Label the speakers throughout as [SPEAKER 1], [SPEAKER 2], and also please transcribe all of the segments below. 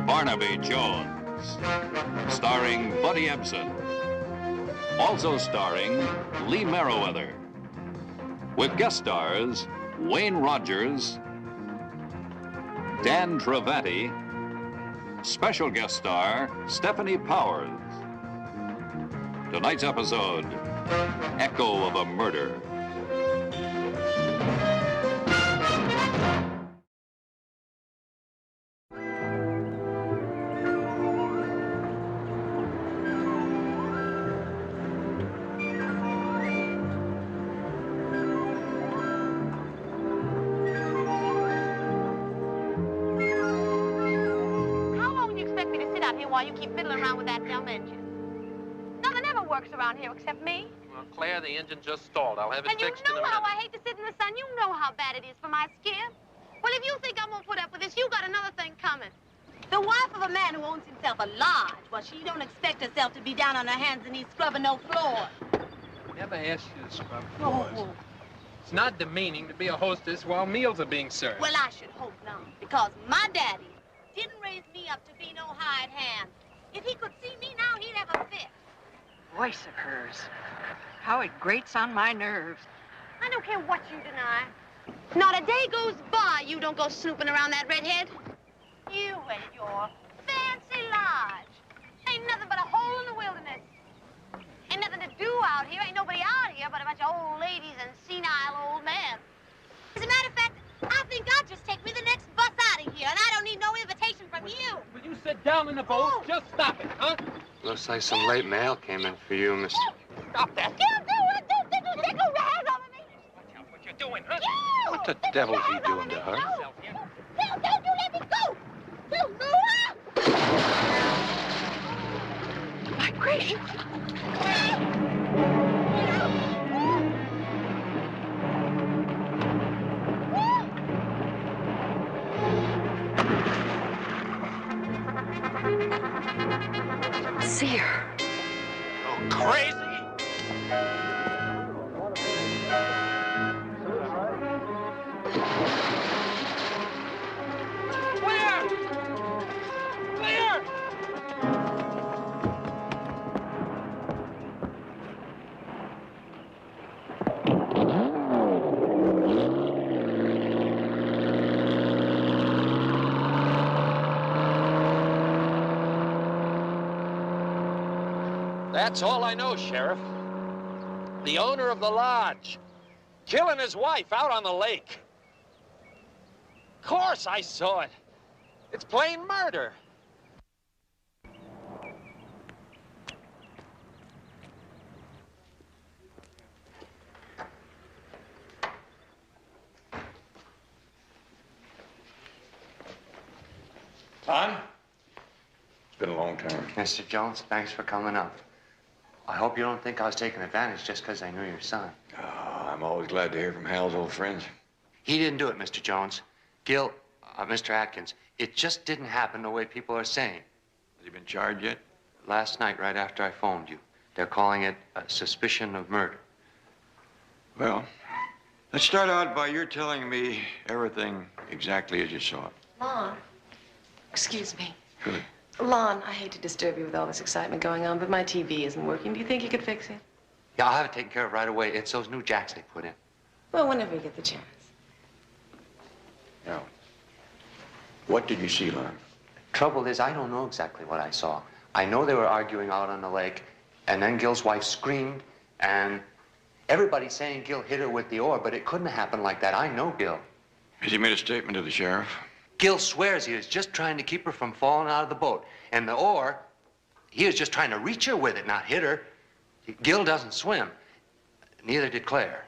[SPEAKER 1] Barnaby Jones, starring Buddy Ebsen. Also starring Lee Merriweather, with guest stars Wayne Rogers, Dan Travanti, special guest star Stephanie Powers. Tonight's episode, Echo of a Murder.
[SPEAKER 2] While you keep fiddling around with that dumb engine. Nothing ever works around here except me.
[SPEAKER 3] Well, Claire, the engine just stalled. I'll have it fixed in a minute.
[SPEAKER 2] And you know how I hate to sit in the sun. You know how bad it is for my skin. Well, if you think I'm gonna put up with this, you got another thing coming. The wife of a man who owns himself a lodge, well, she don't expect herself to be down on her hands and knees scrubbing no floor.
[SPEAKER 3] Never asked you to scrub floors. Oh. It's not demeaning to be a hostess while meals are being served.
[SPEAKER 2] Well, I should hope not, because my daddy didn't raise me up to be no hired hand. If he could see me now, he'd have a fit.
[SPEAKER 4] Voice of hers. How it grates on my nerves.
[SPEAKER 2] I don't care what you deny. Not a day goes by you don't go snooping around that redhead. You and your fancy lodge. Ain't nothing but a hole in the wilderness. Ain't nothing to do out here. Ain't nobody out here but a bunch of old ladies and senile old men. As a matter of fact, I think I'll just take me the next bus out of here, and I don't need no invitation from you.
[SPEAKER 3] Will you sit down in the boat?
[SPEAKER 2] Oh.
[SPEAKER 3] Just stop it, huh?
[SPEAKER 5] Looks like some late mail came in for you, Mr.
[SPEAKER 3] Stop that.
[SPEAKER 2] Don't do it. Don't take your hands off of me.
[SPEAKER 3] Watch out what you're doing, huh?
[SPEAKER 2] You.
[SPEAKER 5] What the devil's he doing to her?
[SPEAKER 2] Don't you let me go. Don't go out.
[SPEAKER 4] My gracious. See her.
[SPEAKER 3] Oh, crazy! Claire! Claire! That's all I know, Sheriff. The owner of the lodge, killing his wife out on the lake. Of course I saw it. It's plain murder.
[SPEAKER 6] Tom? It's been a long time.
[SPEAKER 5] Mr. Jones, thanks for coming up. I hope you don't think I was taking advantage just because I knew your son.
[SPEAKER 6] Oh, I'm always glad to hear from Hal's old friends.
[SPEAKER 5] He didn't do it, Mr. Jones. Gil, Mr. Atkins, it just didn't happen the way people are saying.
[SPEAKER 6] Has he been charged yet?
[SPEAKER 5] Last night, right after I phoned you, they're calling it a suspicion of murder.
[SPEAKER 6] Well, let's start out by your telling me everything exactly as you saw it.
[SPEAKER 7] Lon, excuse me.
[SPEAKER 6] Good.
[SPEAKER 7] Lon, I hate to disturb you with all this excitement going on, but my TV isn't working. Do you think you could fix it?
[SPEAKER 5] Yeah, I'll have it taken care of right away. It's those new jacks they put in.
[SPEAKER 7] Well, whenever you get the chance.
[SPEAKER 6] Now, what did you see, Lon?
[SPEAKER 5] Trouble is, I don't know exactly what I saw. I know they were arguing out on the lake, and then Gil's wife screamed, and everybody's saying Gil hit her with the oar, but it couldn't have happened like that. I know Gil.
[SPEAKER 6] Has he made a statement to the sheriff?
[SPEAKER 5] Gil swears he was just trying to keep her from falling out of the boat. And the oar, he was just trying to reach her with it, not hit her. Gil doesn't swim. Neither did Claire.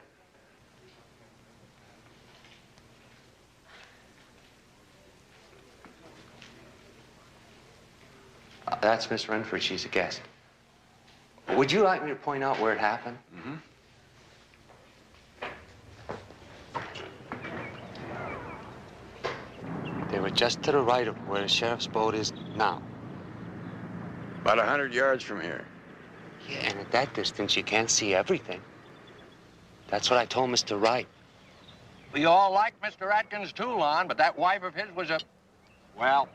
[SPEAKER 5] That's Miss Renford. She's a guest. Would you like me to point out where it happened?
[SPEAKER 6] Mm-hmm.
[SPEAKER 5] They were just to the right of where the sheriff's boat is now.
[SPEAKER 6] About 100 yards from here.
[SPEAKER 5] Yeah, and at that distance, you can't see everything. That's what I told Mr. Wright.
[SPEAKER 3] We all like Mr. Atkins too, Lon, but that wife of his was a, well,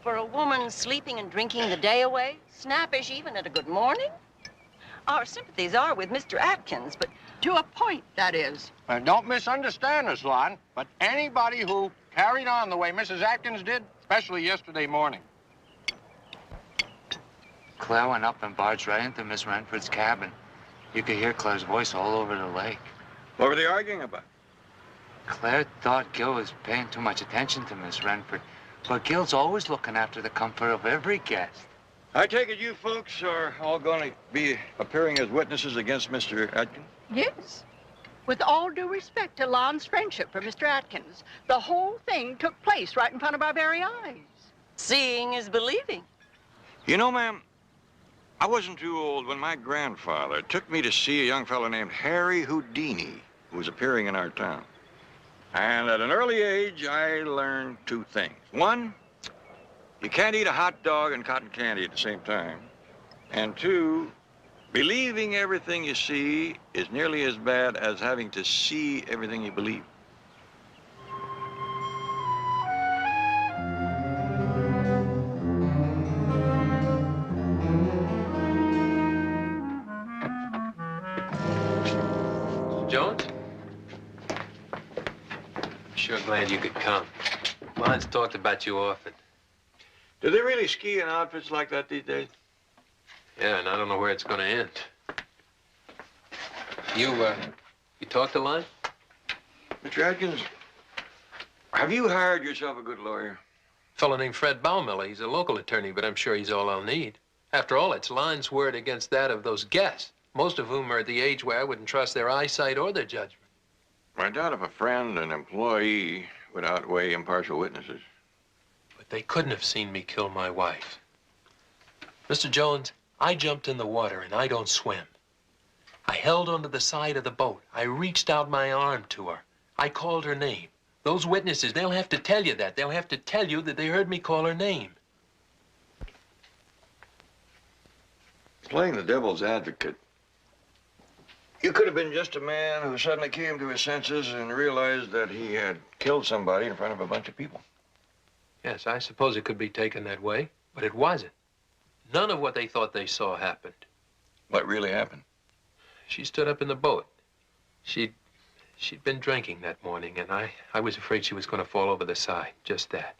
[SPEAKER 4] For a woman sleeping and drinking the day away, snappish even at a good morning? Our sympathies are with Mr. Atkins, but to a point, that is.
[SPEAKER 3] don't misunderstand us, Lon, but anybody who carried on the way Mrs. Atkins did, especially yesterday morning.
[SPEAKER 5] Claire went up and barged right into Miss Renford's cabin. You could hear Claire's voice all over the lake.
[SPEAKER 6] What were they arguing about?
[SPEAKER 5] Claire thought Gil was paying too much attention to Miss Renford, but Gil's always looking after the comfort of every guest.
[SPEAKER 6] I take it you folks are all going to be appearing as witnesses against Mr. Atkins?
[SPEAKER 8] Yes. With all due respect to Lon's friendship for Mr. Atkins, the whole thing took place right in front of our very eyes.
[SPEAKER 4] Seeing is believing.
[SPEAKER 6] You know, ma'am, I wasn't too old when my grandfather took me to see a young fellow named Harry Houdini, who was appearing in our town. And at an early age, I learned two things. One, you can't eat a hot dog and cotton candy at the same time. And two, believing everything you see is nearly as bad as having to see everything you believe.
[SPEAKER 9] Jones? Sure glad you could come. Lon's talked about you often.
[SPEAKER 6] Do they really ski in outfits like that these days?
[SPEAKER 9] Yeah, and I don't know where it's gonna end. You talked to Lon?
[SPEAKER 6] Mr. Atkins, have you hired yourself a good lawyer?
[SPEAKER 9] A fellow named Fred Baumiller. He's a local attorney, but I'm sure he's all I'll need. After all, it's Lon's word against that of those guests, most of whom are at the age where I wouldn't trust their eyesight or their judgment.
[SPEAKER 6] I doubt if a friend and employee would outweigh impartial witnesses.
[SPEAKER 9] But they couldn't have seen me kill my wife. Mr. Jones, I jumped in the water and I don't swim. I held onto the side of the boat. I reached out my arm to her. I called her name. Those witnesses, they'll have to tell you that. They'll have to tell you that they heard me call her name.
[SPEAKER 6] Playing the devil's advocate, you could have been just a man who suddenly came to his senses and realized that he had killed somebody in front of a bunch of people.
[SPEAKER 9] Yes, I suppose it could be taken that way, but it wasn't. None of what they thought they saw happened.
[SPEAKER 6] What really happened?
[SPEAKER 9] She stood up in the boat. She'd been drinking that morning, and I was afraid she was going to fall over the side, just that.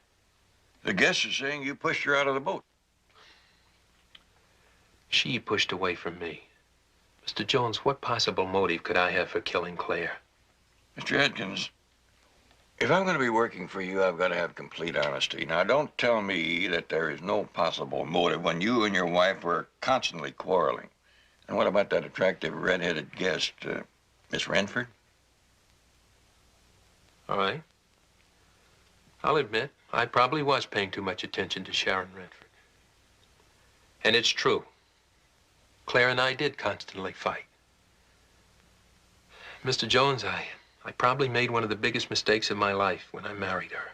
[SPEAKER 6] The guests are saying you pushed her out of the boat.
[SPEAKER 9] She pushed away from me. Mr. Jones, what possible motive could I have for killing Claire?
[SPEAKER 6] Mr. Atkins, if I'm going to be working for you, I've got to have complete honesty. Now, don't tell me that there is no possible motive when you and your wife were constantly quarreling. And what about that attractive red-headed guest, Miss Renford?
[SPEAKER 9] All right. I'll admit, I probably was paying too much attention to Sharon Renford. And it's true. Claire and I did constantly fight. Mr. Jones, I probably made one of the biggest mistakes of my life when I married her.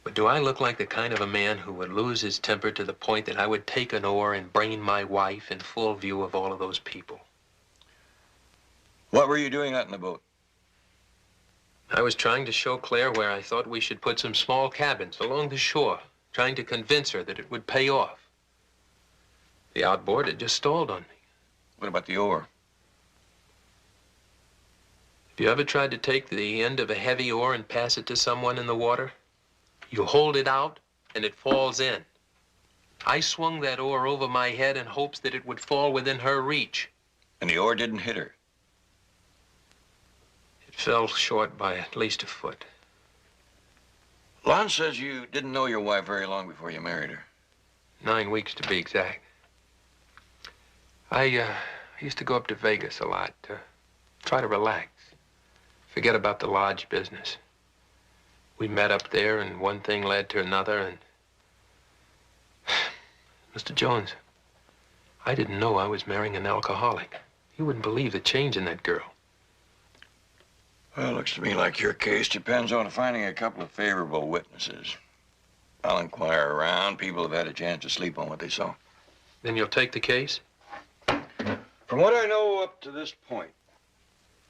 [SPEAKER 9] But do I look like the kind of a man who would lose his temper to the point that I would take an oar and brain my wife in full view of all of those people?
[SPEAKER 6] What were you doing out in the boat?
[SPEAKER 9] I was trying to show Claire where I thought we should put some small cabins along the shore, trying to convince her that it would pay off. The outboard had just stalled on me.
[SPEAKER 6] What about the oar?
[SPEAKER 9] Have you ever tried to take the end of a heavy oar and pass it to someone in the water? You hold it out, and it falls in. I swung that oar over my head in hopes that it would fall within her reach.
[SPEAKER 6] And the oar didn't hit her?
[SPEAKER 9] It fell short by at least a foot.
[SPEAKER 6] Lon says you didn't know your wife very long before you married her.
[SPEAKER 9] 9 weeks to be exact. I used to go up to Vegas a lot to try to relax, forget about the lodge business. We met up there, and one thing led to another, and... Mr. Jones, I didn't know I was marrying an alcoholic. You wouldn't believe the change in that girl.
[SPEAKER 6] Well, it looks to me like your case depends on finding a couple of favorable witnesses. I'll inquire around. People have had a chance to sleep on what they saw.
[SPEAKER 9] Then you'll take the case?
[SPEAKER 6] From what I know up to this point,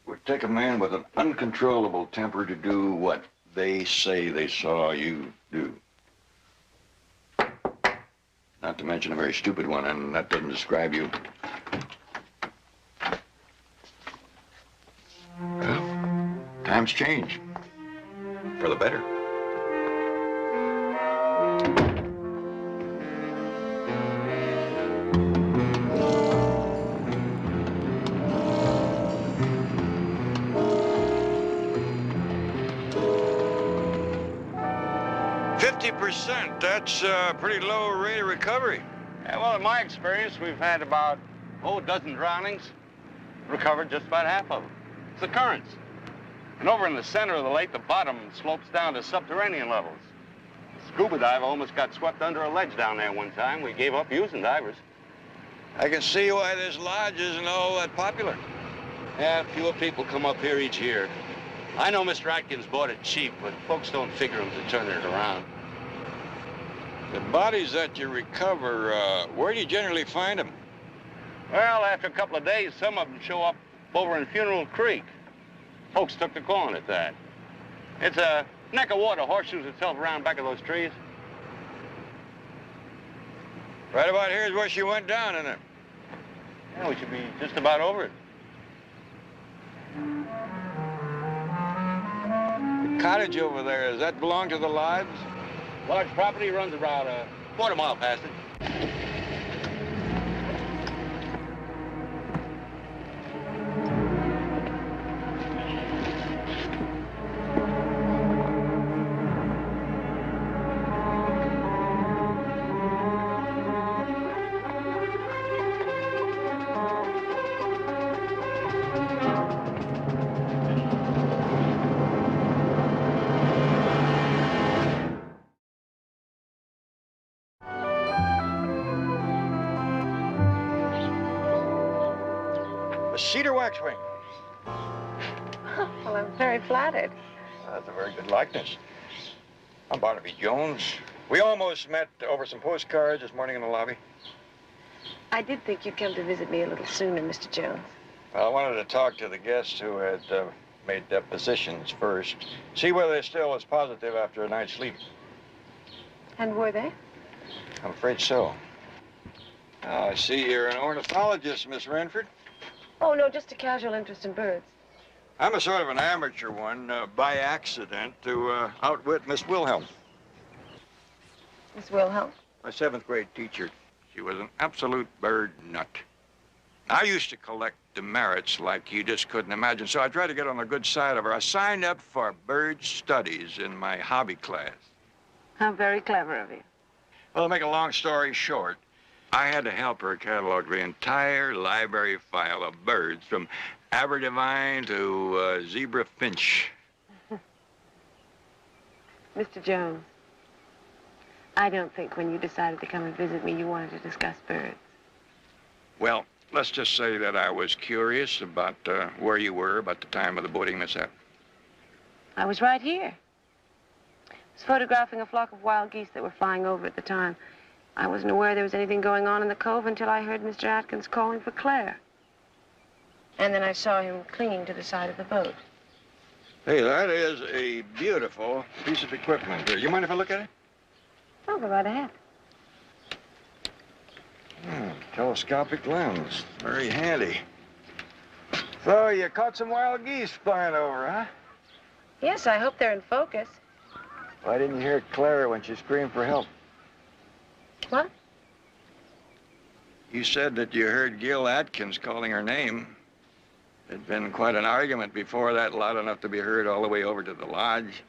[SPEAKER 6] it would take a man with an uncontrollable temper to do what they say they saw you do. Not to mention a very stupid one, and that doesn't describe you. Well, times change. For the better. That's a pretty low rate of recovery.
[SPEAKER 10] Yeah, well, in my experience, we've had about, a dozen drownings. Recovered just about half of them. It's the currents. And over in the center of the lake, the bottom slopes down to subterranean levels. A scuba diver almost got swept under a ledge down there one time. We gave up using divers.
[SPEAKER 6] I can see why this lodge isn't all that popular.
[SPEAKER 10] Yeah, fewer people come up here each year. I know Mr. Atkins bought it cheap, but folks don't figure him to turn it around.
[SPEAKER 6] The bodies that you recover, where do you generally find them?
[SPEAKER 10] Well, after a couple of days, some of them show up over in Funeral Creek. Folks took to calling it that. It's a neck of water horseshoes itself around back of those trees.
[SPEAKER 6] Right about here is where she went down, isn't it?
[SPEAKER 10] Yeah, we should be just about over it.
[SPEAKER 6] The cottage over there, does that belong to the lodge?
[SPEAKER 10] Large property runs about a quarter mile past it.
[SPEAKER 6] A cedar waxwing.
[SPEAKER 7] Well, I'm very flattered.
[SPEAKER 6] That's a very good likeness. I'm Barnaby Jones. We almost met over some postcards this morning in the lobby.
[SPEAKER 7] I did think you'd come to visit me a little sooner, Mr. Jones.
[SPEAKER 6] Well, I wanted to talk to the guests who had made depositions first. See whether they're still as positive after a night's sleep.
[SPEAKER 7] And were they?
[SPEAKER 6] I'm afraid so. Now, I see you're an ornithologist, Miss Renford.
[SPEAKER 7] Oh, no, just a casual interest in birds.
[SPEAKER 6] I'm a sort of an amateur one, by accident, to outwit Miss Wilhelm.
[SPEAKER 7] Miss Wilhelm?
[SPEAKER 6] My 7th grade teacher. She was an absolute bird nut. I used to collect demerits like you just couldn't imagine, so I tried to get on the good side of her. I signed up for bird studies in my hobby class.
[SPEAKER 7] How very clever of you.
[SPEAKER 6] Well, to make a long story short, I had to help her catalog the entire library file of birds from Aberdivine to zebra finch.
[SPEAKER 7] Mr. Jones, I don't think when you decided to come and visit me, you wanted to discuss birds.
[SPEAKER 6] Well, let's just say that I was curious about where you were about the time of the boating mishap.
[SPEAKER 7] I was right here. I was photographing a flock of wild geese that were flying over at the time. I wasn't aware there was anything going on in the cove until I heard Mr. Atkins calling for Claire. And then I saw him clinging to the side of the boat.
[SPEAKER 6] Hey, that is a beautiful piece of equipment. You mind if I look at it?
[SPEAKER 7] Oh, go right ahead.
[SPEAKER 6] Telescopic lens. Very handy. So, you caught some wild geese flying over, huh?
[SPEAKER 7] Yes, I hope they're in focus.
[SPEAKER 6] Why didn't you hear Clara when she screamed for help?
[SPEAKER 7] What?
[SPEAKER 6] You said that you heard Gil Atkins calling her name. There'd been quite an argument before that, loud enough to be heard all the way over to the lodge.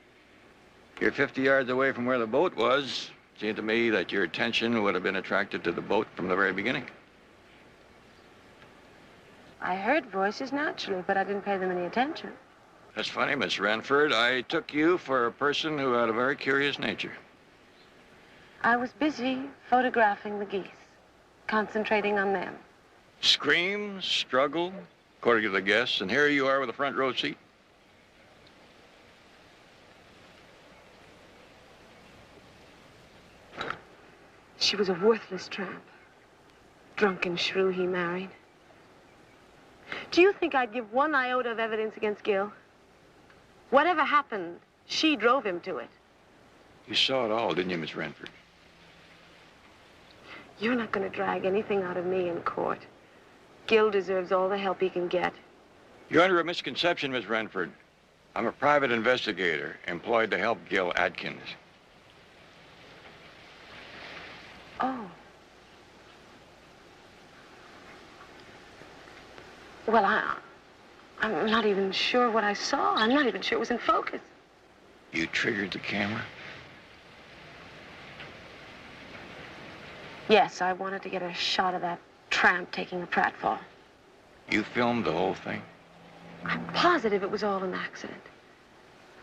[SPEAKER 6] You're 50 yards away from where the boat was. It seemed to me that your attention would have been attracted to the boat from the very beginning.
[SPEAKER 7] I heard voices naturally, but I didn't pay them any attention.
[SPEAKER 6] That's funny, Miss Renford. I took you for a person who had a very curious nature.
[SPEAKER 7] I was busy photographing the geese, concentrating on them.
[SPEAKER 6] Scream, struggle, according to the guests, and here you are with a front row seat.
[SPEAKER 7] She was a worthless tramp. Drunken shrew he married. Do you think I'd give one iota of evidence against Gil? Whatever happened, she drove him to it.
[SPEAKER 6] You saw it all, didn't you, Miss Renford?
[SPEAKER 7] You're not going to drag anything out of me in court. Gil deserves all the help he can get.
[SPEAKER 6] You're under a misconception, Miss Renford. I'm a private investigator employed to help Gil Adkins.
[SPEAKER 7] Oh. Well, I'm not even sure what I saw. I'm not even sure it was in focus.
[SPEAKER 6] You triggered the camera?
[SPEAKER 7] Yes, I wanted to get a shot of that tramp taking a pratfall.
[SPEAKER 6] You filmed the whole thing?
[SPEAKER 7] I'm positive it was all an accident.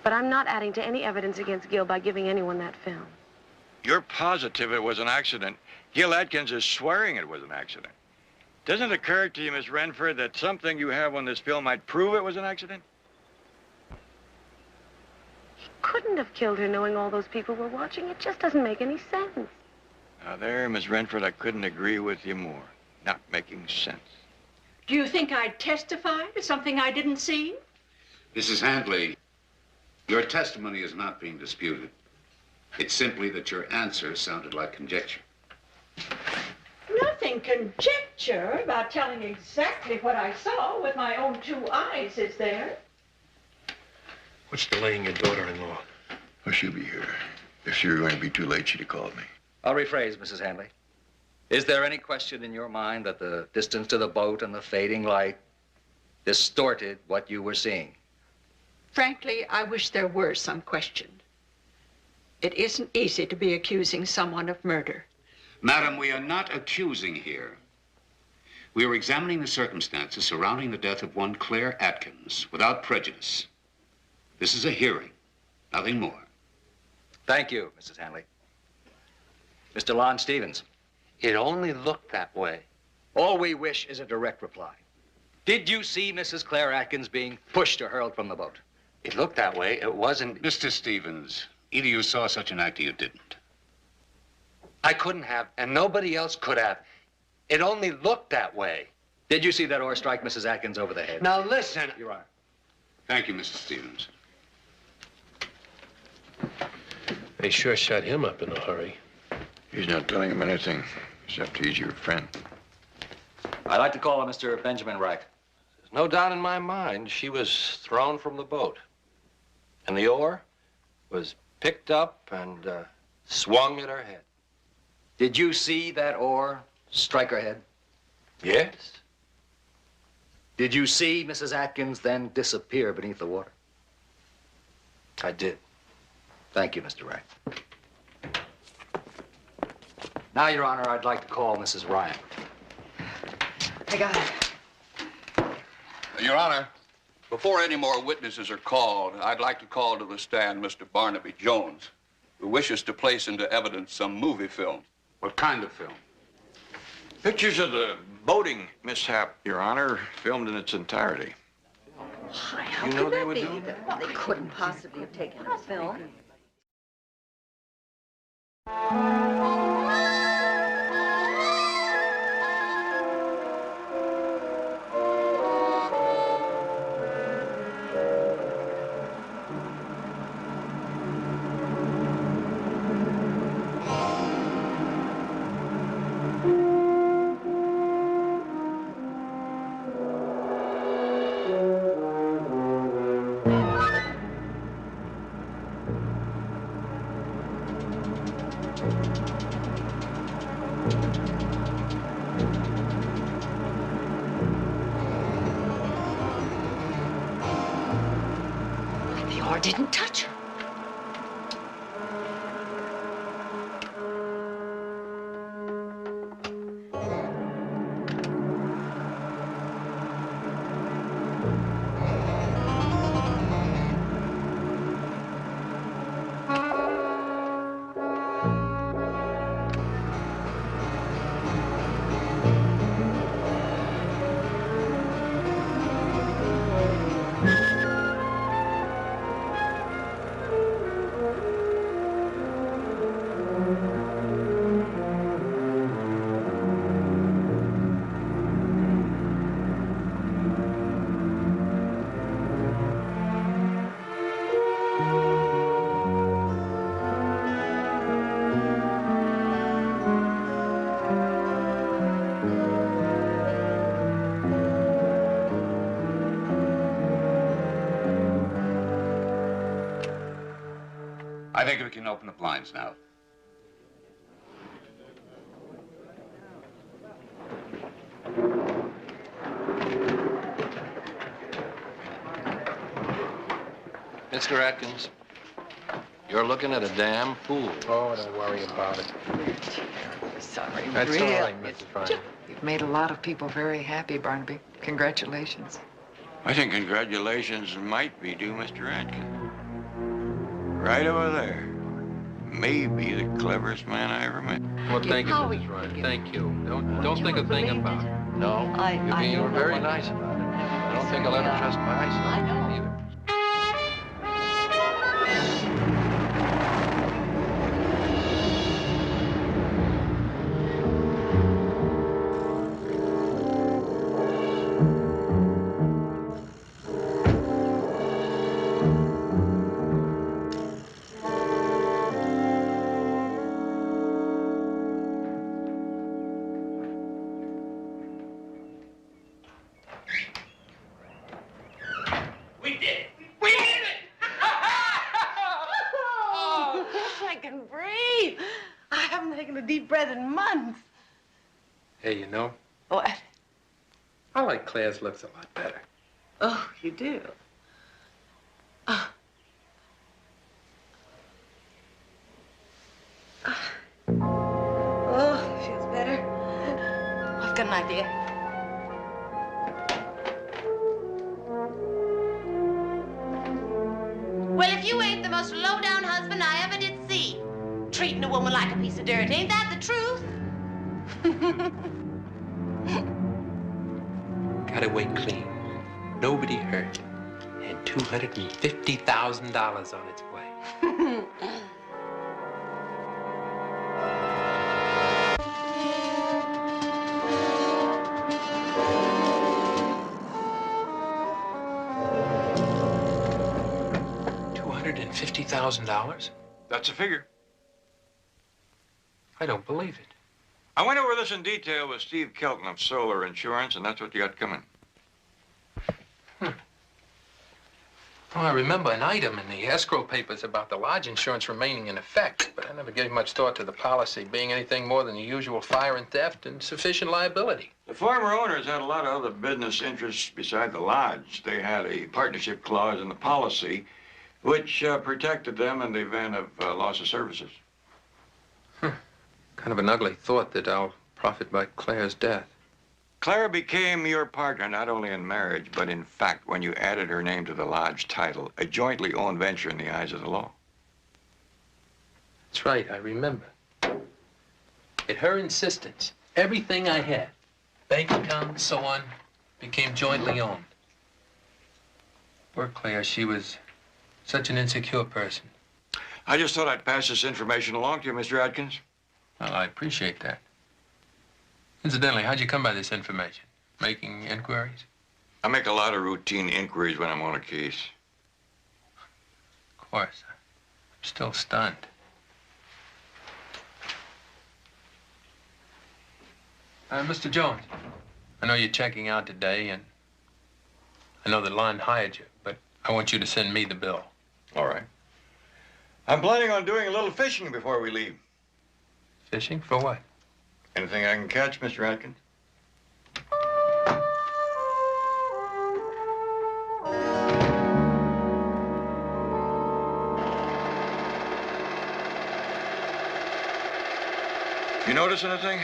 [SPEAKER 7] But I'm not adding to any evidence against Gil by giving anyone that film.
[SPEAKER 6] You're positive it was an accident. Gil Adkins is swearing it was an accident. Doesn't it occur to you, Miss Renford, that something you have on this film might prove it was an accident?
[SPEAKER 7] He couldn't have killed her knowing all those people were watching. It just doesn't make any sense.
[SPEAKER 6] Now there, Miss Renford, I couldn't agree with you more. Not making sense.
[SPEAKER 8] Do you think I'd testify to something I didn't see?
[SPEAKER 11] Mrs. Handley, your testimony is not being disputed. It's simply that your answer sounded like conjecture.
[SPEAKER 8] Nothing conjecture about telling exactly what I saw with my own 2 eyes, is there?
[SPEAKER 9] What's delaying your daughter-in-law?
[SPEAKER 6] Oh, she'll be here. If she were going to be too late, she'd have called me.
[SPEAKER 12] I'll rephrase, Mrs. Handley. Is there any question in your mind that the distance to the boat and the fading light distorted what you were seeing?
[SPEAKER 8] Frankly, I wish there were some question. It isn't easy to be accusing someone of murder.
[SPEAKER 11] Madam, we are not accusing here. We are examining the circumstances surrounding the death of one Claire Atkins without prejudice. This is a hearing, nothing more.
[SPEAKER 12] Thank you, Mrs. Handley. Mr. Lon Stevens.
[SPEAKER 5] It only looked that way.
[SPEAKER 12] All we wish is a direct reply. Did you see Mrs. Claire Atkins being pushed or hurled from the boat?
[SPEAKER 5] It looked that way. It wasn't.
[SPEAKER 11] Mr. Stevens, either you saw such an act or you didn't.
[SPEAKER 5] I couldn't have, and nobody else could have. It only looked that way.
[SPEAKER 12] Did you see that oar strike Mrs. Atkins over the head?
[SPEAKER 5] Now listen.
[SPEAKER 12] Your Honor.
[SPEAKER 11] Thank you, Mr. Stevens.
[SPEAKER 9] They sure shut him up in a hurry.
[SPEAKER 6] He's not telling him anything, except he's your friend.
[SPEAKER 12] I'd like to call on Mr. Benjamin Reich.
[SPEAKER 3] There's no doubt in my mind she was thrown from the boat. And the oar was picked up and swung at her head.
[SPEAKER 12] Did you see that oar strike her head?
[SPEAKER 3] Yes.
[SPEAKER 12] Did you see Mrs. Atkins then disappear beneath the water?
[SPEAKER 3] I did.
[SPEAKER 12] Thank you, Mr. Reich. Now, Your Honor, I'd like to call Mrs. Ryan.
[SPEAKER 4] I got it.
[SPEAKER 10] Your Honor, before any more witnesses are called, I'd like to call to the stand Mr. Barnaby Jones, who wishes to place into evidence some movie film.
[SPEAKER 11] What kind of film?
[SPEAKER 6] Pictures of the boating mishap, Your Honor, filmed in its entirety.
[SPEAKER 4] Why, how
[SPEAKER 6] You know
[SPEAKER 4] could
[SPEAKER 6] they
[SPEAKER 4] that
[SPEAKER 6] would
[SPEAKER 4] be?
[SPEAKER 6] do that?
[SPEAKER 4] They couldn't possibly have taken a film. The oar didn't touch her.
[SPEAKER 11] I think we can open the blinds now.
[SPEAKER 9] Mr. Atkins, you're looking at a damn fool.
[SPEAKER 13] Oh, don't worry about it.
[SPEAKER 14] Sorry,
[SPEAKER 9] That's
[SPEAKER 14] really.
[SPEAKER 9] all right, Mrs. Ryan.
[SPEAKER 14] You've made a lot of people very happy, Barnaby. Congratulations.
[SPEAKER 6] I think congratulations might be due Mr. Atkins. Right over there. Maybe the cleverest man I ever met.
[SPEAKER 9] Well, thank you,
[SPEAKER 14] How
[SPEAKER 9] Mrs.
[SPEAKER 14] are
[SPEAKER 9] Ryan.
[SPEAKER 14] you?
[SPEAKER 9] Thank you. Don't think a thing about it. No, you're
[SPEAKER 14] I
[SPEAKER 9] being
[SPEAKER 14] don't know
[SPEAKER 9] very
[SPEAKER 14] what-
[SPEAKER 9] nice about it. I don't think I'll ever trust my eyes
[SPEAKER 14] I know.
[SPEAKER 9] either.
[SPEAKER 3] We did it! We did it!
[SPEAKER 7] Oh, I can breathe. I haven't taken a deep breath in months.
[SPEAKER 9] Hey, you know,
[SPEAKER 7] What?
[SPEAKER 9] I like Claire's looks a lot better.
[SPEAKER 7] Oh, you do? Oh, feels better. I've got an idea. Well, if you ain't the most low-down husband I ever did see, treating a woman like a piece of dirt, ain't that the truth?
[SPEAKER 9] Got away clean. Nobody hurt. And $250,000 on its way. $250,000?
[SPEAKER 6] That's a figure.
[SPEAKER 9] I don't believe it.
[SPEAKER 6] I went over this in detail with Steve Kelton of Solar Insurance, and that's what you got coming.
[SPEAKER 9] Oh, I remember an item in the escrow papers about the lodge insurance remaining in effect, but I never gave much thought to the policy being anything more than the usual fire and theft and sufficient liability.
[SPEAKER 6] The former owners had a lot of other business interests beside the lodge. They had a partnership clause in the policy which protected them in the event of loss of services.
[SPEAKER 9] Kind of an ugly thought that I'll profit by Claire's death.
[SPEAKER 6] Clara became your partner not only in marriage, but in fact when you added her name to the lodge title, a jointly owned venture in the eyes of the law.
[SPEAKER 9] That's right, I remember. At her insistence, everything I had, bank accounts, so on, became jointly owned. Poor Claire, she was such an insecure person.
[SPEAKER 6] I just thought I'd pass this information along to you, Mr. Atkins.
[SPEAKER 9] Well, I appreciate that. Incidentally, how'd you come by this information? Making inquiries?
[SPEAKER 6] I make a lot of routine inquiries when I'm on a case.
[SPEAKER 9] Of course. I'm still stunned. Mr. Jones, I know you're checking out today, and I know that Lon hired you, but I want you to send me the bill.
[SPEAKER 6] All right. I'm planning on doing a little fishing before we leave.
[SPEAKER 9] Fishing? For what?
[SPEAKER 6] Anything I can catch, Mr. Atkins? You notice anything?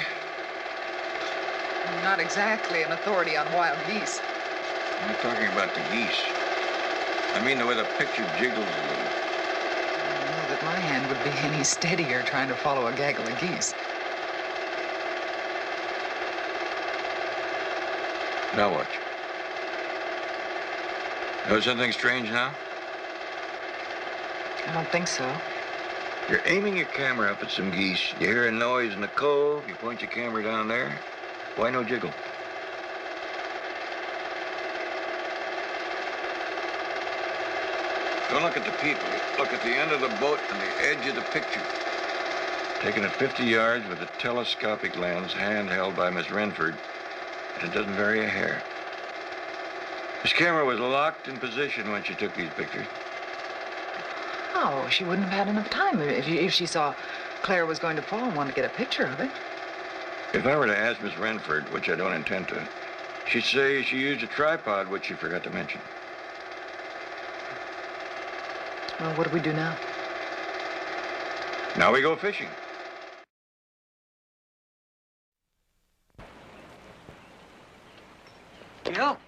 [SPEAKER 14] Not exactly an authority on wild geese.
[SPEAKER 6] I'm not talking about the geese. I mean the way the picture jiggles a little.
[SPEAKER 14] I don't know that my hand would be any steadier trying to follow a gaggle of geese.
[SPEAKER 6] Now watch. Notice something strange now?
[SPEAKER 14] I don't think so.
[SPEAKER 6] You're aiming your camera up at some geese. You hear a noise in the cove. You point your camera down there. Why no jiggle? Don't look at the people. Look at the end of the boat and the edge of the picture. Taken at 50 yards with a telescopic lens handheld by Miss Renford, and it doesn't vary a hair. This camera was locked in position when she took these pictures.
[SPEAKER 14] How? She wouldn't have had enough time if she saw Claire was going to fall and wanted to get a picture of it.
[SPEAKER 6] If I were to ask Miss Renford, which I don't intend to, she'd say she used a tripod, which she forgot to mention.
[SPEAKER 14] Well, what do we do now?
[SPEAKER 6] Now we go fishing.
[SPEAKER 5] Gil,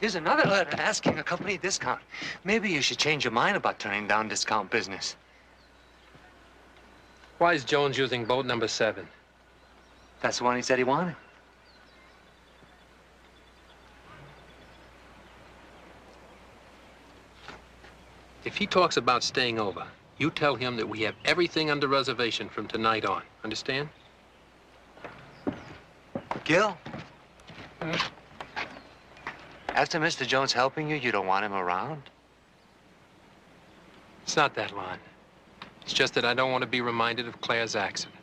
[SPEAKER 5] here's another letter asking a company discount. Maybe you should change your mind about turning down discount business.
[SPEAKER 9] Why is Jones using boat number 7?
[SPEAKER 5] That's the one he said he wanted.
[SPEAKER 9] If he talks about staying over, you tell him that we have everything under reservation from tonight on. Understand?
[SPEAKER 5] Gil? After Mr. Jones helping you, you don't want him around?
[SPEAKER 9] It's not that, Lon. It's just that I don't want to be reminded of Claire's accident.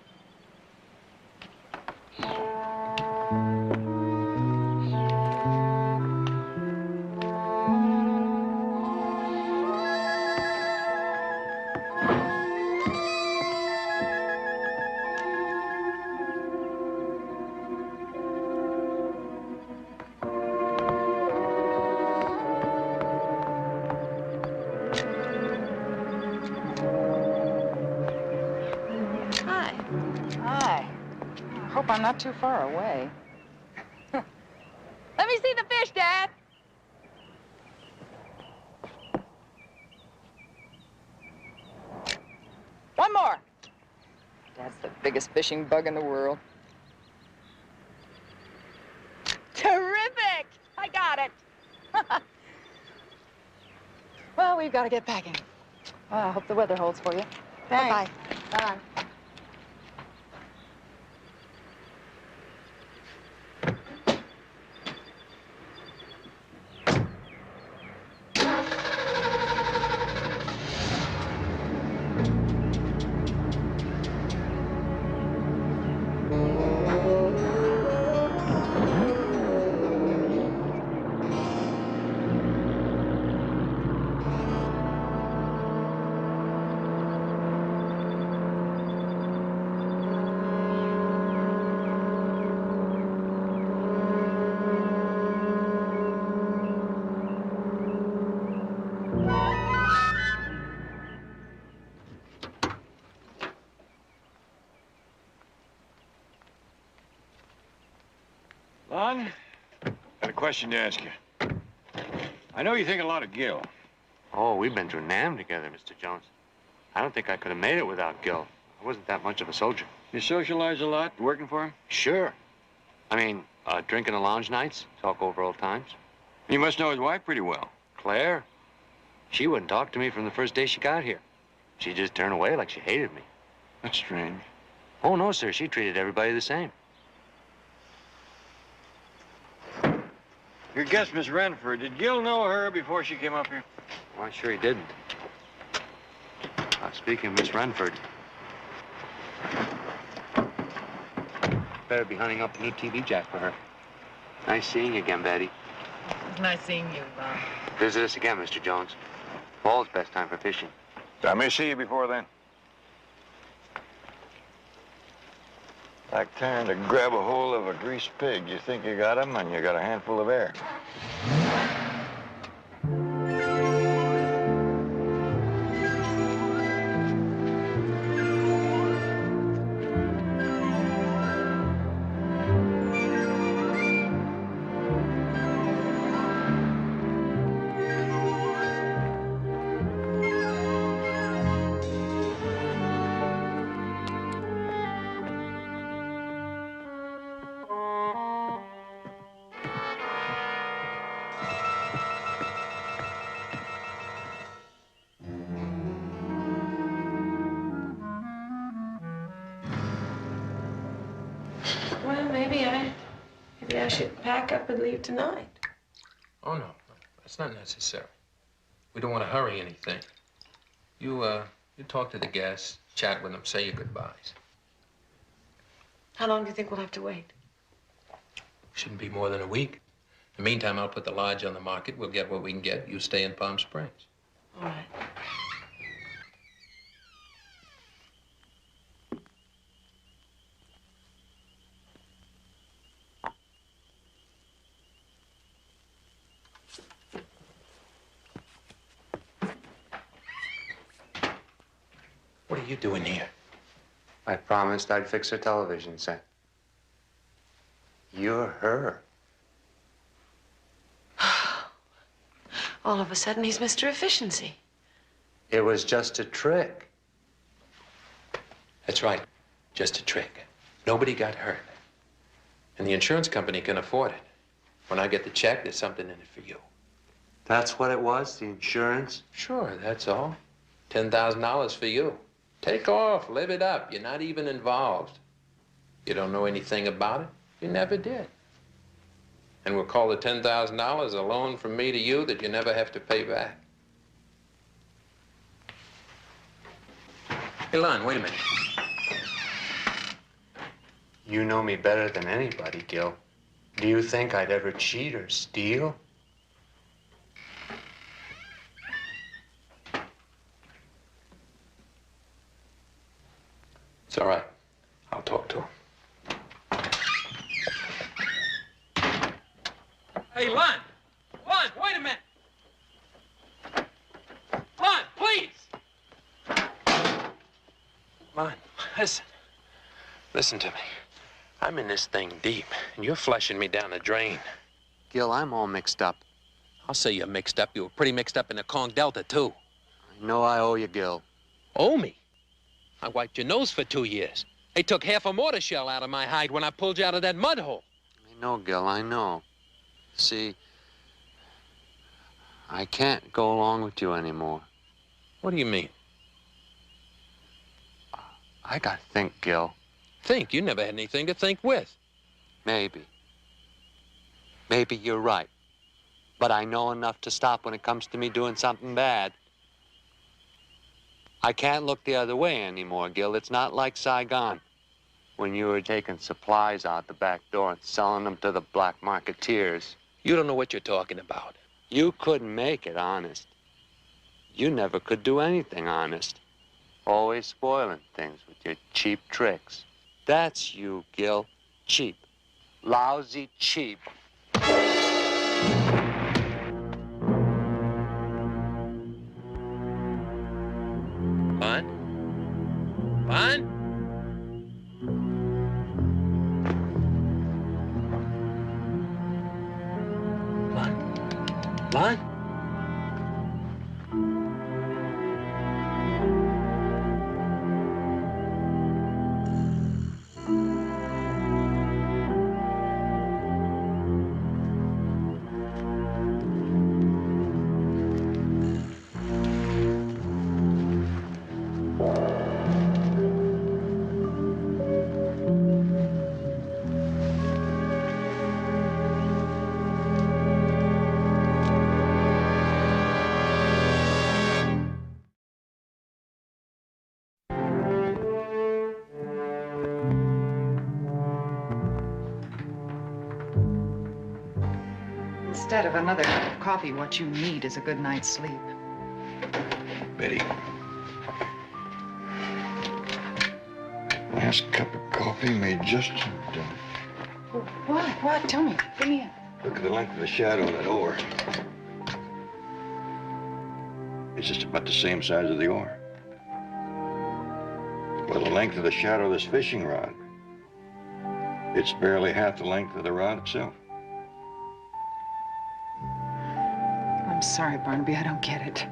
[SPEAKER 14] I'm not too far away.
[SPEAKER 8] Let me see the fish, Dad. One more.
[SPEAKER 14] Dad's the biggest fishing bug in the world.
[SPEAKER 8] Terrific! I got it.
[SPEAKER 14] Well, we've got to get packing. Well, I hope the weather holds for you.
[SPEAKER 8] Thanks.
[SPEAKER 14] Bye-bye.
[SPEAKER 8] Bye.
[SPEAKER 6] Lon, got a question to ask you. I know you think a lot of Gil.
[SPEAKER 5] Oh, we've been through NAM together, Mr. Jones. I don't think I could have made it without Gil. I wasn't that much of a soldier.
[SPEAKER 6] You socialize a lot working for him?
[SPEAKER 5] Sure. I mean, drinking the lounge nights, talk over old times.
[SPEAKER 6] You must know his wife pretty well.
[SPEAKER 5] Claire? She wouldn't talk to me from the first day she got here. She just turned away like she hated me.
[SPEAKER 6] That's strange.
[SPEAKER 5] Oh, no, sir. She treated everybody the same.
[SPEAKER 6] Your guest, Miss Renford, did Gil know her before she came up here?
[SPEAKER 5] Why, sure he didn't. Speaking of Miss Renford, better be hunting up a new TV jack for her. Nice seeing you again, Betty.
[SPEAKER 14] Nice seeing you, Bob.
[SPEAKER 5] Visit us again, Mr. Jones. Fall's best time for fishing.
[SPEAKER 6] I may see you before then. Like trying to grab a hold of a greased pig. You think you got him, and you got a handful of air.
[SPEAKER 7] Well, maybe I should pack up and leave tonight.
[SPEAKER 9] Oh, no. That's not necessary. We don't want to hurry anything. You talk to the guests, chat with them, say your goodbyes.
[SPEAKER 7] How long do you think we'll have to wait?
[SPEAKER 9] Shouldn't be more than a week. In the meantime, I'll put the lodge on the market. We'll get what we can get. You stay in Palm Springs.
[SPEAKER 7] All right.
[SPEAKER 9] What are you doing here?
[SPEAKER 5] I promised I'd fix her television set. You're her.
[SPEAKER 7] All of a sudden, he's Mr. Efficiency.
[SPEAKER 5] It was just a trick.
[SPEAKER 9] That's right. Just a trick. Nobody got hurt. And the insurance company can afford it. When I get the check, there's something in it for you.
[SPEAKER 5] That's what it was, the insurance?
[SPEAKER 9] Sure, that's all. $10,000 for you. Take off, live it up. You're not even involved. You don't know anything about it. You never did. And we'll call the $10,000 a loan from me to you that you never have to pay back. Hey, Lon, wait a minute.
[SPEAKER 5] You know me better than anybody, Gil. Do you think I'd ever cheat or steal?
[SPEAKER 9] It's all right. I'll talk to him. Hey, Lon! Lon, wait a minute! Lon, please! Lon, listen. Listen to me. I'm in this thing deep, and you're flushing me down the drain.
[SPEAKER 5] Gil, I'm all mixed up.
[SPEAKER 9] I'll say you're mixed up. You were pretty mixed up in the Kong Delta, too.
[SPEAKER 5] I know I owe you, Gil.
[SPEAKER 9] Owe me? I wiped your nose for 2 years. They took half a mortar shell out of my hide when I pulled you out of that mud hole.
[SPEAKER 5] I know, Gil, I know. See, I can't go along with you anymore.
[SPEAKER 9] What do you mean?
[SPEAKER 5] I gotta think, Gil.
[SPEAKER 9] Think? You never had anything to think with.
[SPEAKER 5] Maybe. Maybe you're right. But I know enough to stop when it comes to me doing something bad. I can't look the other way anymore, Gil. It's not like Saigon, when you were taking supplies out the back door and selling them to the black marketeers.
[SPEAKER 9] You don't know what you're talking about.
[SPEAKER 5] You couldn't make it honest. You never could do anything honest. Always spoiling things with your cheap tricks. That's you, Gil. Cheap. Lousy cheap.
[SPEAKER 9] Lon? Lon? Lon? Lon?
[SPEAKER 14] Instead of another cup of coffee, what you need is a good night's sleep.
[SPEAKER 6] Betty. Last cup of coffee made just done.
[SPEAKER 14] What? What? Tell me. Give me a...
[SPEAKER 6] Look at the length of the shadow of that oar. It's just about the same size of the oar. Well, the length of the shadow of this fishing rod, it's barely half the length of the rod itself.
[SPEAKER 14] I'm sorry, Barnaby. I don't get it.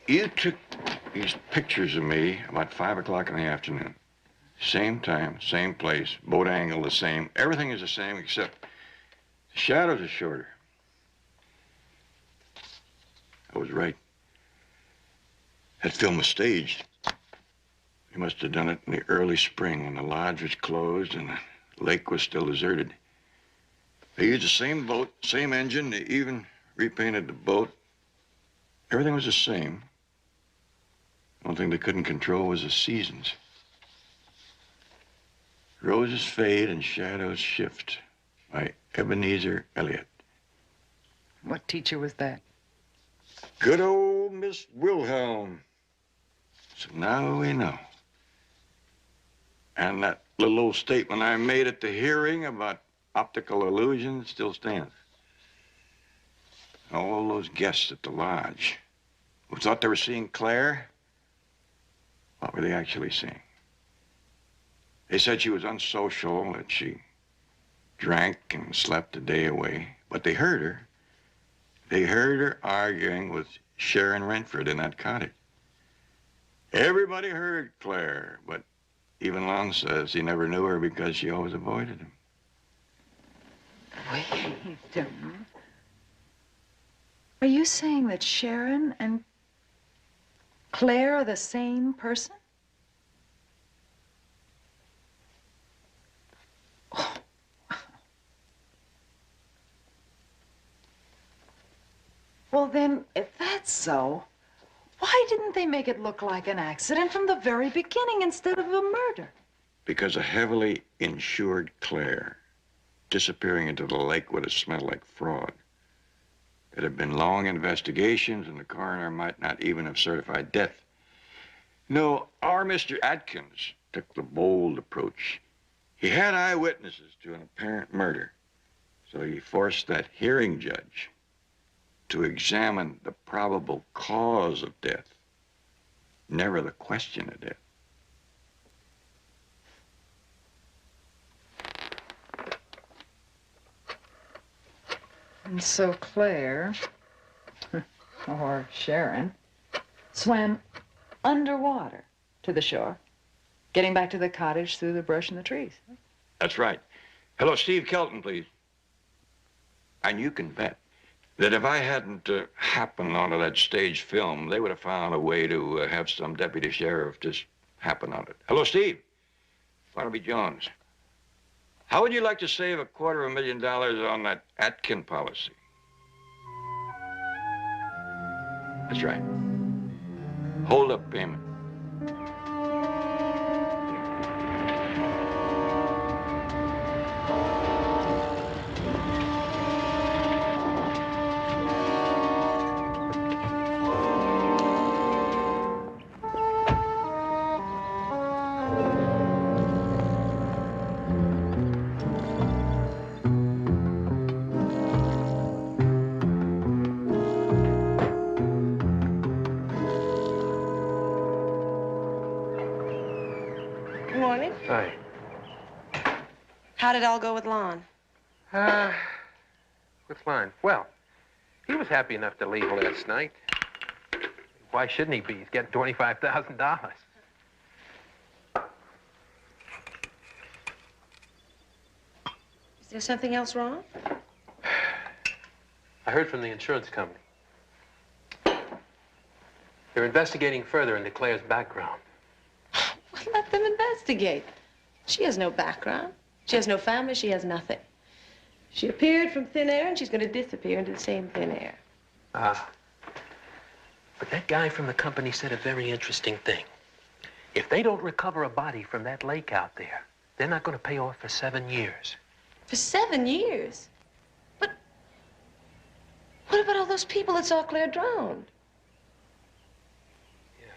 [SPEAKER 6] You took these pictures of me about 5 o'clock in the afternoon. Same time, same place, boat angle the same. Everything is the same except the shadows are shorter. I was right. That film was staged. We must have done it in the early spring when the lodge was closed and the lake was still deserted. They used the same boat, same engine. They even repainted the boat. Everything was the same. One thing they couldn't control was the seasons. Roses fade and shadows shift by Ebenezer Elliott.
[SPEAKER 14] What teacher was that?
[SPEAKER 6] Good old Miss Wilhelm. So now we know. And that little old statement I made at the hearing about optical illusion still stands. All those guests at the lodge, who thought they were seeing Claire, what were they actually seeing? They said she was unsocial, that she drank and slept the day away. But they heard her. They heard her arguing with Sharon Renford in that cottage. Everybody heard Claire, but even Lon says he never knew her because she always avoided him.
[SPEAKER 14] Wait a minute. Are you saying that Sharon and Claire are the same person? Oh. Well, then, if that's so, why didn't they make it look like an accident from the very beginning instead of a murder?
[SPEAKER 6] Because a heavily insured Claire disappearing into the lake would have smelled like fraud. There'd have been long investigations, and the coroner might not even have certified death. No, our Mr. Atkins took the bold approach. He had eyewitnesses to an apparent murder, so he forced that hearing judge to examine the probable cause of death, never the question of death.
[SPEAKER 14] And so Claire, or Sharon, swam underwater to the shore, getting back to the cottage through the brush and the trees.
[SPEAKER 6] That's right. Hello, Steve Kelton, please. And you can bet that if I hadn't happened onto that stage film, they would have found a way to have some deputy sheriff just happen on it. Hello, Steve. Barnaby Jones. How would you like to save $250,000 on that Atkin policy? That's right. Hold up payment.
[SPEAKER 9] Hi.
[SPEAKER 7] How did it all go with Lon?
[SPEAKER 9] With Lon? Well, he was happy enough to leave last night. Why shouldn't he be? He's getting $25,000.
[SPEAKER 7] Is there something else wrong?
[SPEAKER 9] I heard from the insurance company. They're investigating further into Claire's background.
[SPEAKER 7] Well, let them investigate. She has no background. She has no family. She has nothing. She appeared from thin air, and she's going to disappear into the same thin air.
[SPEAKER 9] But that guy from the company said a very interesting thing. If they don't recover a body from that lake out there, they're not going to pay off for 7 years.
[SPEAKER 7] For 7 years? But what about all those people that saw Claire drowned?
[SPEAKER 9] Yeah.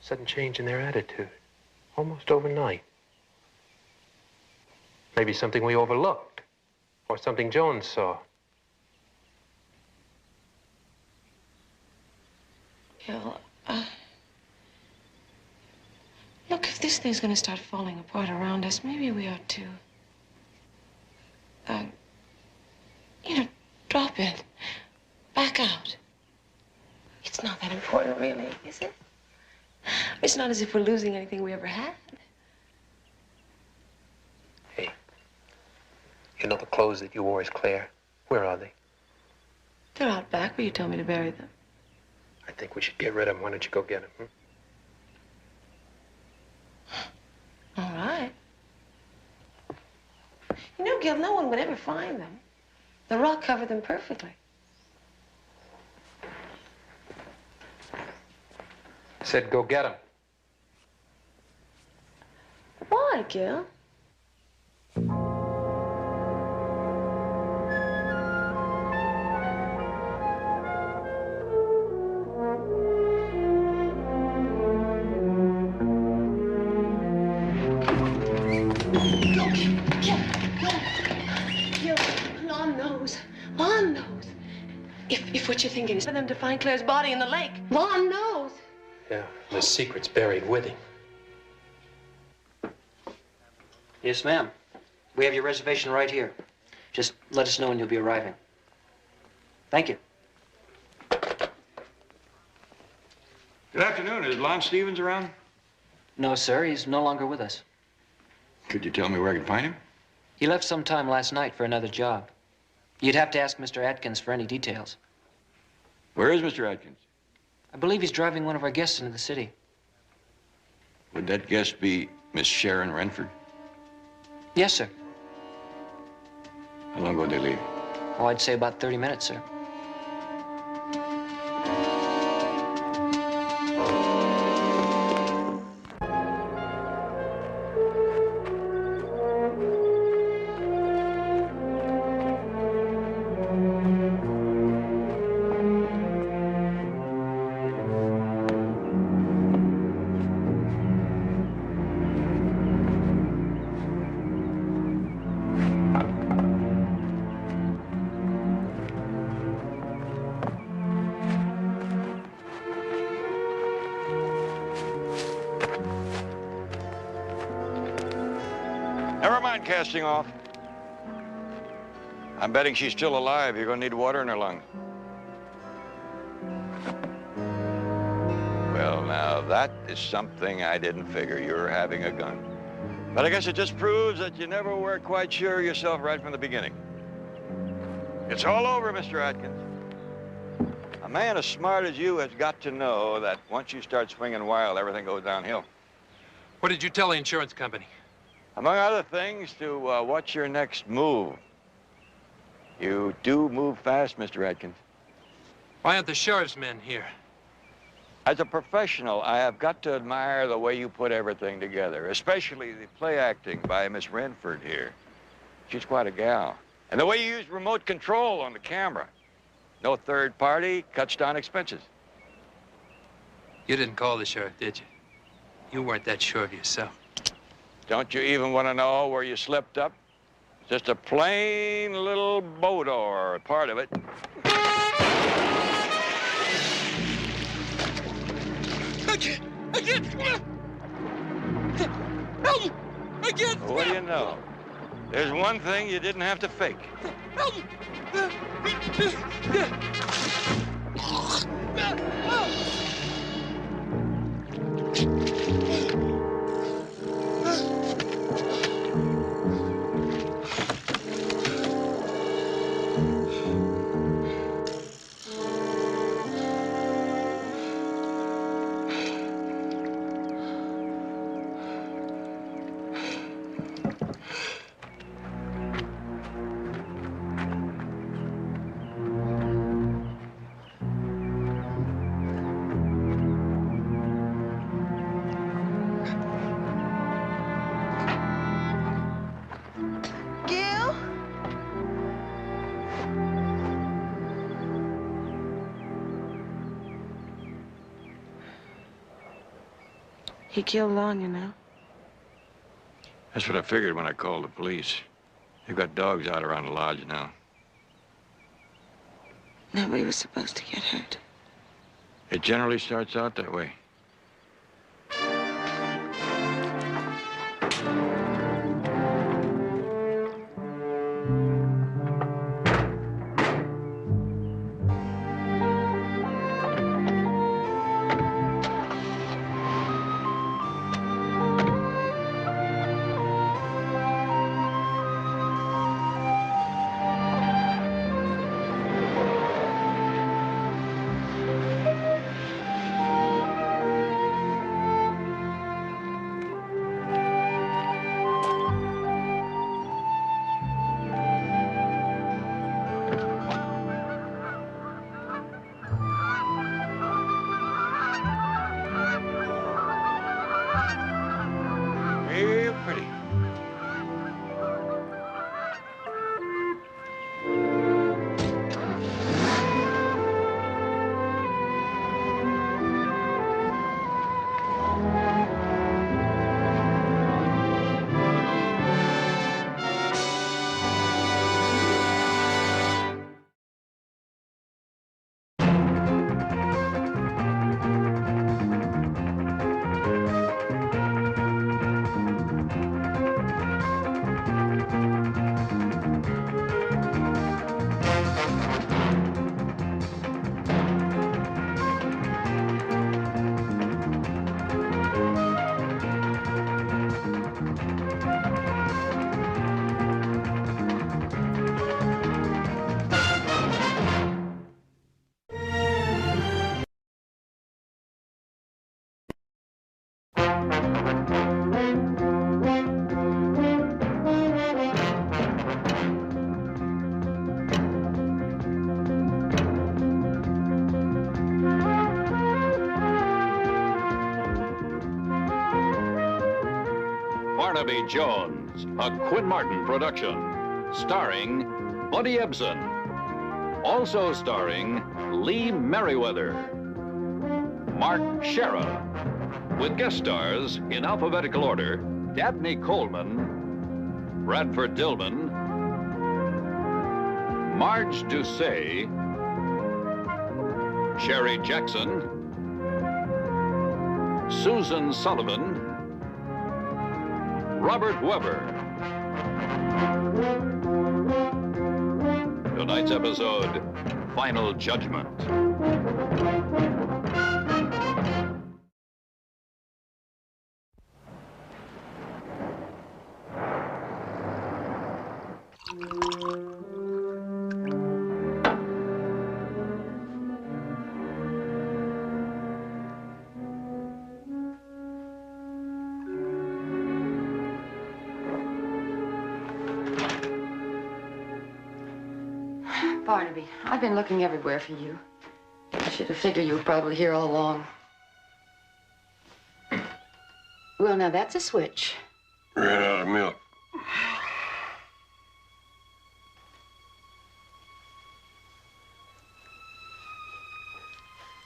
[SPEAKER 9] Sudden change in their attitude. Almost overnight. Maybe something we overlooked. Or something Jones saw.
[SPEAKER 7] Gil, look, if this thing's going to start falling apart around us, maybe we ought to, drop it. Back out. It's not that important, really, is it? It's not as if we're losing anything we ever had.
[SPEAKER 9] Hey, you know the clothes that you wore as Claire? Where are they?
[SPEAKER 7] They're out back where you told me to bury them.
[SPEAKER 9] I think we should get rid of them. Why don't you go get them?
[SPEAKER 7] All right. You know, Gil, no one would ever find them. The rock covered them perfectly.
[SPEAKER 9] I said go get them.
[SPEAKER 7] Why, Gil? Lon knows. If what you're thinking is for them to find Claire's body in the lake.
[SPEAKER 2] Lon knows.
[SPEAKER 9] Yeah, the secret's buried with him.
[SPEAKER 13] Yes, ma'am. We have your reservation right here. Just let us know when you'll be arriving. Thank you.
[SPEAKER 6] Good afternoon. Is Lon Stevens around?
[SPEAKER 13] No, sir. He's no longer with us.
[SPEAKER 6] Could you tell me where I can find him?
[SPEAKER 13] He left sometime last night for another job. You'd have to ask Mr. Atkins for any details.
[SPEAKER 6] Where is Mr. Atkins?
[SPEAKER 13] I believe he's driving one of our guests into the city.
[SPEAKER 6] Would that guest be Miss Sharon Renford?
[SPEAKER 13] Yes, sir.
[SPEAKER 6] How long ago did they leave?
[SPEAKER 13] Oh, I'd say about 30 minutes, sir.
[SPEAKER 6] Never mind casting off. I'm betting she's still alive. You're gonna need water in her lungs. Well, now, that is something I didn't figure, you're having a gun. But I guess it just proves that you never were quite sure yourself right from the beginning. It's all over, Mr. Atkins. A man as smart as you has got to know that once you start swinging wild, everything goes downhill.
[SPEAKER 9] What did you tell the insurance company?
[SPEAKER 6] Among other things, to what's your next move? You do move fast, Mr. Atkins.
[SPEAKER 9] Why aren't the sheriff's men here?
[SPEAKER 6] As a professional, I have got to admire the way you put everything together, especially the play acting by Miss Renford here. She's quite a gal. And the way you use remote control on the camera. No third party, cuts down expenses.
[SPEAKER 9] You didn't call the sheriff, did you? You weren't that sure of yourself.
[SPEAKER 6] Don't you even want to know where you slipped up? Just a plain little boat oar, part of it.
[SPEAKER 3] I can't. Help me! I can't.
[SPEAKER 6] Well, what do you know? There's one thing you didn't have to fake.
[SPEAKER 3] Help me!
[SPEAKER 2] Gil?
[SPEAKER 7] He killed Lon, you know.
[SPEAKER 6] That's what I figured when I called the police. They've got dogs out around the lodge now.
[SPEAKER 7] Nobody was supposed to get hurt.
[SPEAKER 6] It generally starts out that way.
[SPEAKER 1] Barnaby Jones, a Quinn Martin production, starring Buddy Ebsen. Also starring Lee Merriweather, Mark Shera, with guest stars in alphabetical order, Dabney Coleman, Bradford Dillman, Marge Doucet, Sherry Jackson, Susan Sullivan, Robert Weber. Tonight's episode, Final Judgment.
[SPEAKER 7] Barnaby, I've been looking everywhere for you. I should have figured you were probably here all along. Well, now that's a switch.
[SPEAKER 6] Ran out of milk.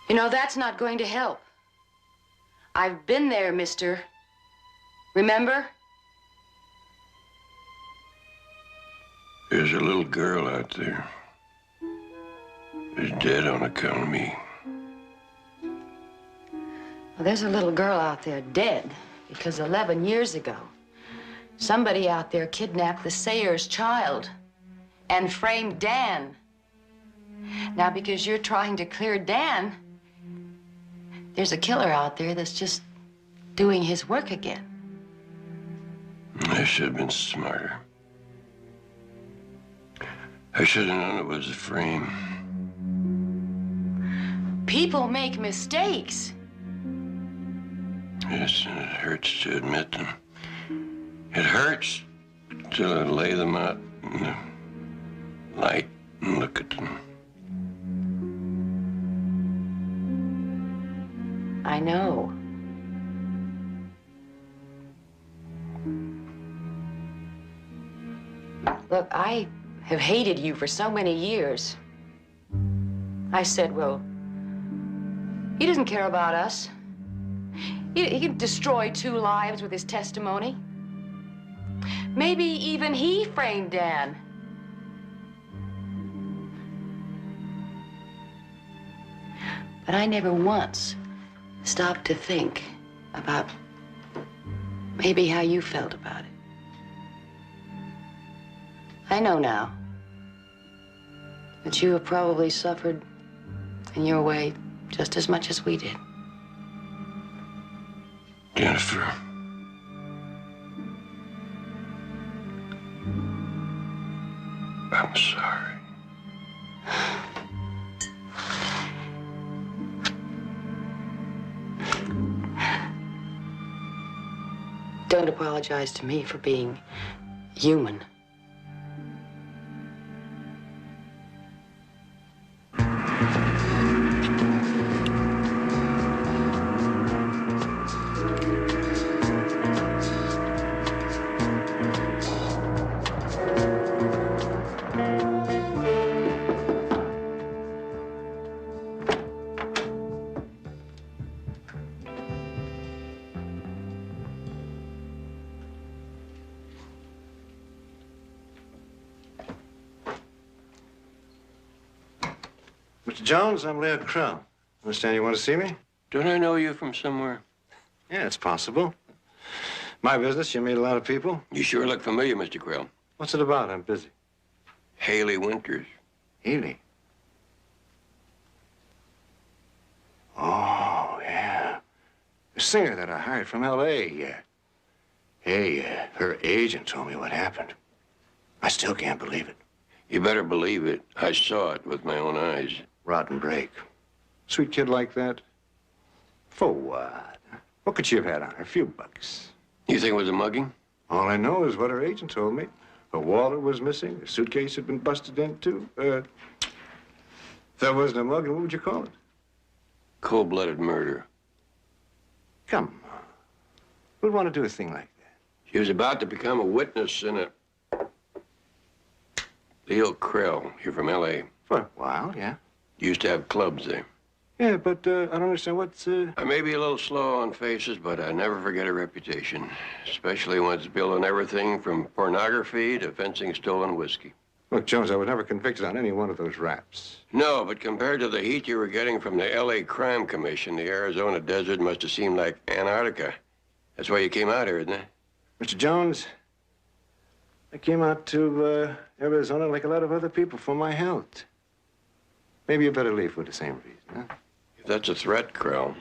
[SPEAKER 7] You know, that's not going to help. I've been there, mister. Remember?
[SPEAKER 6] There's a little girl out there. Is dead on account of me.
[SPEAKER 7] Well, there's a little girl out there dead because 11 years ago, somebody out there kidnapped the Sayers' child and framed Dan. Now, because you're trying to clear Dan, there's a killer out there that's just doing his work again.
[SPEAKER 6] I should have been smarter. I should have known it was a frame.
[SPEAKER 7] People make mistakes.
[SPEAKER 6] Yes, and it hurts to admit them. It hurts till I lay them out in the light and look at them.
[SPEAKER 7] I know. Look, I have hated you for so many years. I said, well, he doesn't care about us. He can destroy 2 lives with his testimony. Maybe even he framed Dan. But I never once stopped to think about maybe how you felt about it. I know now that you have probably suffered in your way just as much as we did.
[SPEAKER 6] Jennifer. I'm sorry.
[SPEAKER 7] Don't apologize to me for being human.
[SPEAKER 15] Mr. Jones, I'm Leo Crow. Understand you want to see me?
[SPEAKER 6] Don't I know you from somewhere?
[SPEAKER 15] Yeah, it's possible. My business, you meet a lot of people.
[SPEAKER 6] You sure look familiar, Mr. Krill.
[SPEAKER 15] What's it about? I'm busy.
[SPEAKER 6] Haley Winters.
[SPEAKER 15] Haley? Oh, yeah. The singer that I hired from L.A., yeah. Hey, her agent told me what happened. I still can't believe it.
[SPEAKER 6] You better believe it. I saw it with my own eyes.
[SPEAKER 15] Rotten break. Sweet kid like that? For what? What could she have had on her? A few bucks.
[SPEAKER 6] You think it was a mugging?
[SPEAKER 15] All I know is what her agent told me. Her wallet was missing. Her suitcase had been busted into. If that wasn't a mugging, what would you call it?
[SPEAKER 6] Cold-blooded murder.
[SPEAKER 15] Come on. Who'd want to do a thing like that?
[SPEAKER 16] She was about to become a witness in a... Leo Krell, here from L.A.
[SPEAKER 15] For a while, yeah.
[SPEAKER 16] Used to have clubs there.
[SPEAKER 15] Yeah, but I don't understand what's...
[SPEAKER 16] I may be a little slow on faces, but I never forget a reputation. Especially when it's built on everything from pornography to fencing stolen whiskey.
[SPEAKER 15] Look, Jones, I was never convicted on any one of those raps.
[SPEAKER 16] No, but compared to the heat you were getting from the L.A. Crime Commission, the Arizona desert must have seemed like Antarctica. That's why you came out here, isn't it?
[SPEAKER 15] Mr. Jones, I came out to Arizona like a lot of other people for my health. Maybe you better leave for the same reason, huh?
[SPEAKER 16] If that's a threat, Krell,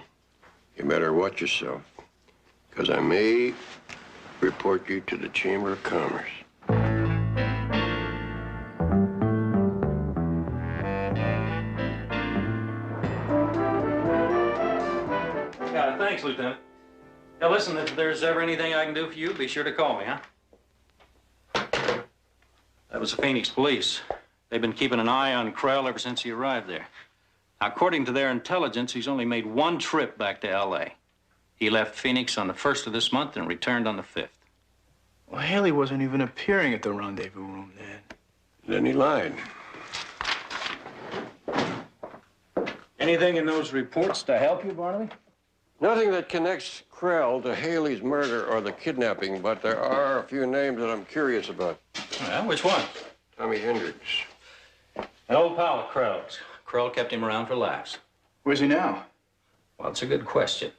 [SPEAKER 16] you better watch yourself. Because I may report you to the Chamber of Commerce.
[SPEAKER 17] Yeah, thanks, Lieutenant. Now, listen, if there's ever anything I can do for you, be sure to call me, huh? That was the Phoenix police. They've been keeping an eye on Krell ever since he arrived there. Now, according to their intelligence, he's only made one trip back to L.A. He left Phoenix on the 1st of this month and returned on the 5th.
[SPEAKER 18] Well, Haley wasn't even appearing at the rendezvous room then.
[SPEAKER 16] Then he lied.
[SPEAKER 17] Anything in those reports to help you, Barnaby?
[SPEAKER 16] Nothing that connects Krell to Haley's murder or the kidnapping, but there are a few names that I'm curious about.
[SPEAKER 17] Well, which one?
[SPEAKER 16] Tommy Hendricks.
[SPEAKER 17] An old pal of Krell's. Krell kept him around for laughs.
[SPEAKER 18] Where's he now?
[SPEAKER 17] Well, it's a good question.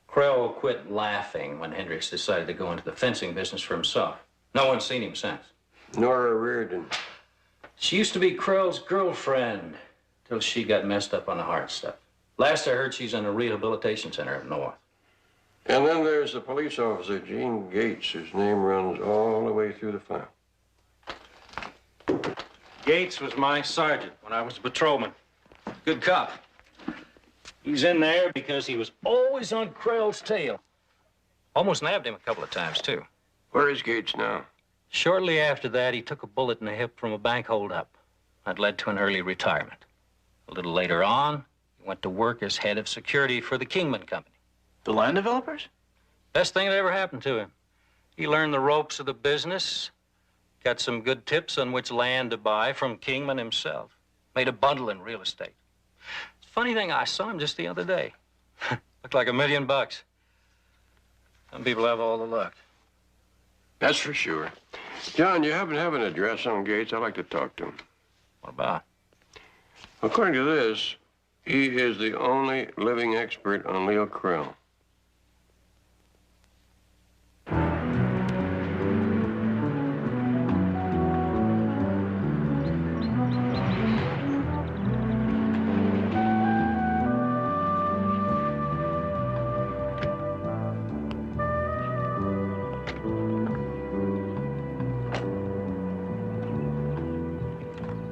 [SPEAKER 17] Krell quit laughing when Hendricks decided to go into the fencing business for himself. No one's seen him since.
[SPEAKER 16] Nora Reardon.
[SPEAKER 17] She used to be Krell's girlfriend till she got messed up on the heart stuff. Last I heard, she's in a rehabilitation center up north.
[SPEAKER 16] And then there's the police officer, Gene Gates, whose name runs all the way through the file.
[SPEAKER 17] Gates was my sergeant when I was a patrolman. Good cop. He's in there because he was always on Krell's tail. Almost nabbed him a couple of times, too.
[SPEAKER 16] Where is Gates now?
[SPEAKER 17] Shortly after that, he took a bullet in the hip from a bank holdup. That led to an early retirement. A little later on, he went to work as head of security for the Kingman Company.
[SPEAKER 18] The land developers?
[SPEAKER 17] Best thing that ever happened to him. He learned the ropes of the business, got some good tips on which land to buy from Kingman himself. Made a bundle in real estate. Funny thing, I saw him just the other day. Looked like $1 million. Some people have all the luck.
[SPEAKER 16] That's for sure. John, you happen to have an address on Gates? I'd like to talk to him.
[SPEAKER 17] What about?
[SPEAKER 16] According to this, he is the only living expert on Leo Krell.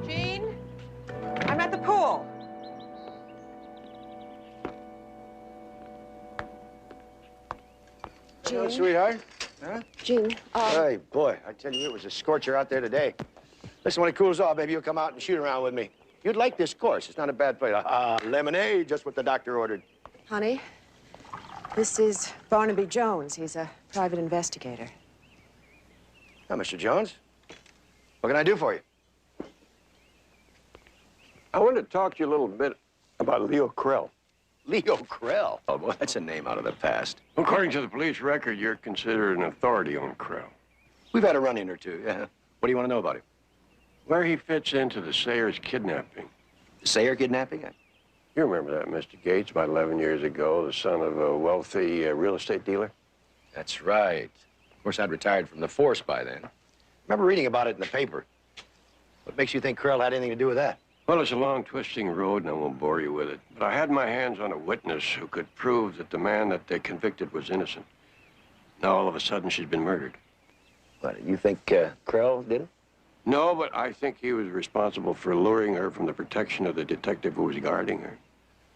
[SPEAKER 19] Jean, I'm at the pool.
[SPEAKER 20] Hello, sweetheart. Huh?
[SPEAKER 19] Gene,
[SPEAKER 20] Hey, boy, I tell you, it was a scorcher out there today. Listen, when it cools off, maybe you'll come out and shoot around with me. You'd like this course. It's not a bad place. Lemonade, just what the doctor ordered.
[SPEAKER 19] honey, this is Barnaby Jones. He's a private investigator.
[SPEAKER 20] Now, Mr. Jones, what can I do for you?
[SPEAKER 16] I want to talk to you a little bit about Leo Krell.
[SPEAKER 20] Leo Krell? Oh, boy, that's a name out of the past.
[SPEAKER 16] According to the police record, you're considered an authority on Krell.
[SPEAKER 20] We've had a run-in or two, yeah. What do you want to know about him?
[SPEAKER 16] Where he fits into the Sayers kidnapping.
[SPEAKER 20] The Sayer kidnapping?
[SPEAKER 16] You remember that, Mr. Gates, about 11 years ago, the son of a wealthy real estate dealer?
[SPEAKER 20] That's right. Of course, I'd retired from the force by then. Remember reading about it in the paper. What makes you think Krell had anything to do with that?
[SPEAKER 16] Well, it's a long, twisting road, and I won't bore you with it. But I had my hands on a witness who could prove that the man that they convicted was innocent. Now, all of a sudden, she's been murdered.
[SPEAKER 20] What, you think Krell did it?
[SPEAKER 16] No, but I think he was responsible for luring her from the protection of the detective who was guarding her.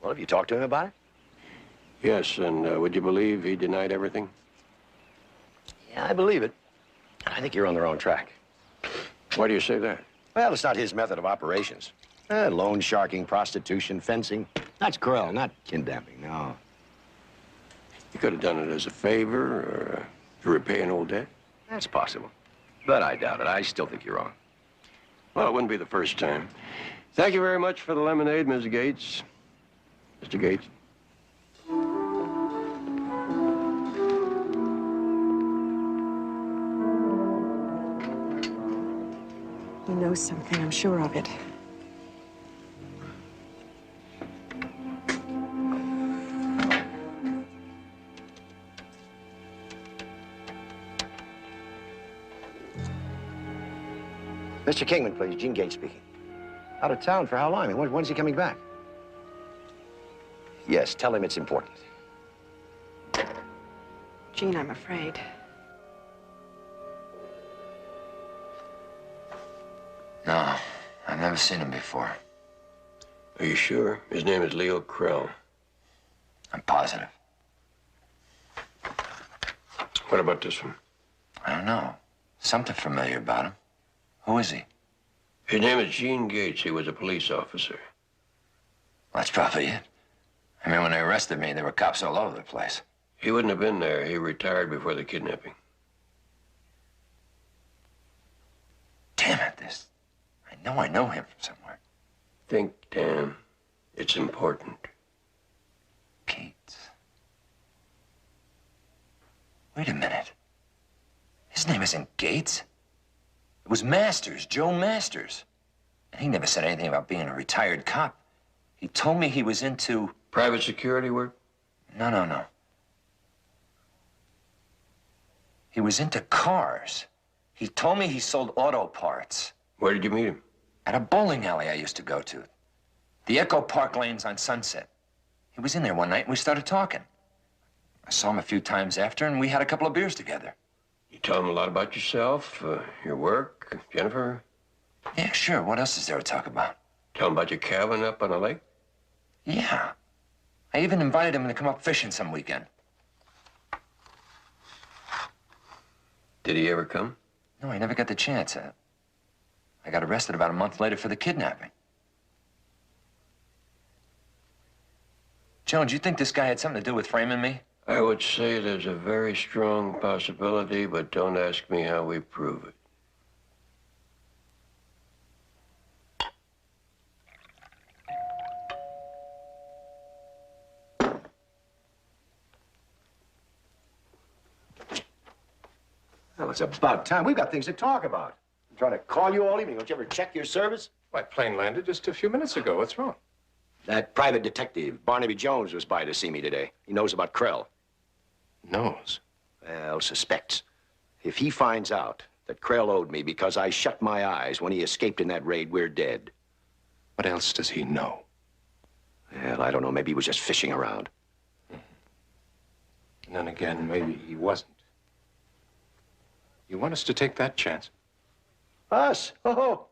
[SPEAKER 20] Well, have you talked to him about it?
[SPEAKER 16] Yes, and would you believe he denied everything?
[SPEAKER 20] Yeah, I believe it. I think you're on the wrong track.
[SPEAKER 16] Why do you say that?
[SPEAKER 20] Well, it's not his method of operations. Loan sharking, prostitution, fencing. That's Krell, not kidnapping, no.
[SPEAKER 16] You could have done it as a favor or to repay an old debt.
[SPEAKER 20] That's possible. But I doubt it. I still think you're wrong.
[SPEAKER 16] Well, it wouldn't be the first time. Thank you very much for the lemonade, Ms. Gates. Mr. Gates.
[SPEAKER 19] He knows something, I'm sure of it.
[SPEAKER 20] Mr. Kingman, please. Gene Gates speaking. Out of town for how long? I mean, when's he coming back? Yes, tell him it's important.
[SPEAKER 19] Gene, I'm afraid.
[SPEAKER 21] No, I've never seen him before.
[SPEAKER 16] Are you sure? His name is Leo Krell.
[SPEAKER 21] I'm positive.
[SPEAKER 16] What about this one?
[SPEAKER 21] I don't know. Something familiar about him. Who is he?
[SPEAKER 16] His name is Gene Gates. He was a police officer.
[SPEAKER 21] That's probably it. I mean, when they arrested me, there were cops all over the place.
[SPEAKER 16] He wouldn't have been there. He retired before the kidnapping.
[SPEAKER 21] Damn it, this... I know him from somewhere.
[SPEAKER 16] Think, Dan. It's important.
[SPEAKER 21] Gates. Wait a minute. His name isn't Gates. It was Masters, Joe Masters. And he never said anything about being a retired cop. He told me he was into...
[SPEAKER 16] Private security work?
[SPEAKER 21] No. He was into cars. He told me he sold auto parts.
[SPEAKER 16] Where did you meet him?
[SPEAKER 21] At a bowling alley I used to go to. The Echo Park Lanes on Sunset. He was in there one night and we started talking. I saw him a few times after and we had a couple of beers together.
[SPEAKER 16] You tell him a lot about yourself, your work, Jennifer?
[SPEAKER 21] Yeah, sure. What else is there to talk about?
[SPEAKER 16] Tell him about your cabin up on the lake?
[SPEAKER 21] Yeah. I even invited him to come up fishing some weekend.
[SPEAKER 16] Did he ever come?
[SPEAKER 21] No, I never got the chance. I got arrested about a month later for the kidnapping. Jones, you think this guy had something to do with framing me?
[SPEAKER 16] I would say there's a very strong possibility, but don't ask me how we prove it.
[SPEAKER 20] Well, it's about time. We've got things to talk about. I'm trying to call you all evening. Don't you ever check your service?
[SPEAKER 22] My plane landed just a few minutes ago. What's wrong?
[SPEAKER 20] That private detective, Barnaby Jones, was by to see me today. He knows about Krell.
[SPEAKER 22] Knows?
[SPEAKER 20] Well, suspects. If he finds out that Krell owed me because I shut my eyes when he escaped in that raid, we're dead.
[SPEAKER 22] What else does he know?
[SPEAKER 20] Well, I don't know. Maybe he was just fishing around.
[SPEAKER 22] And then again, maybe he wasn't. You want us to take that chance?
[SPEAKER 20] Us? Oh,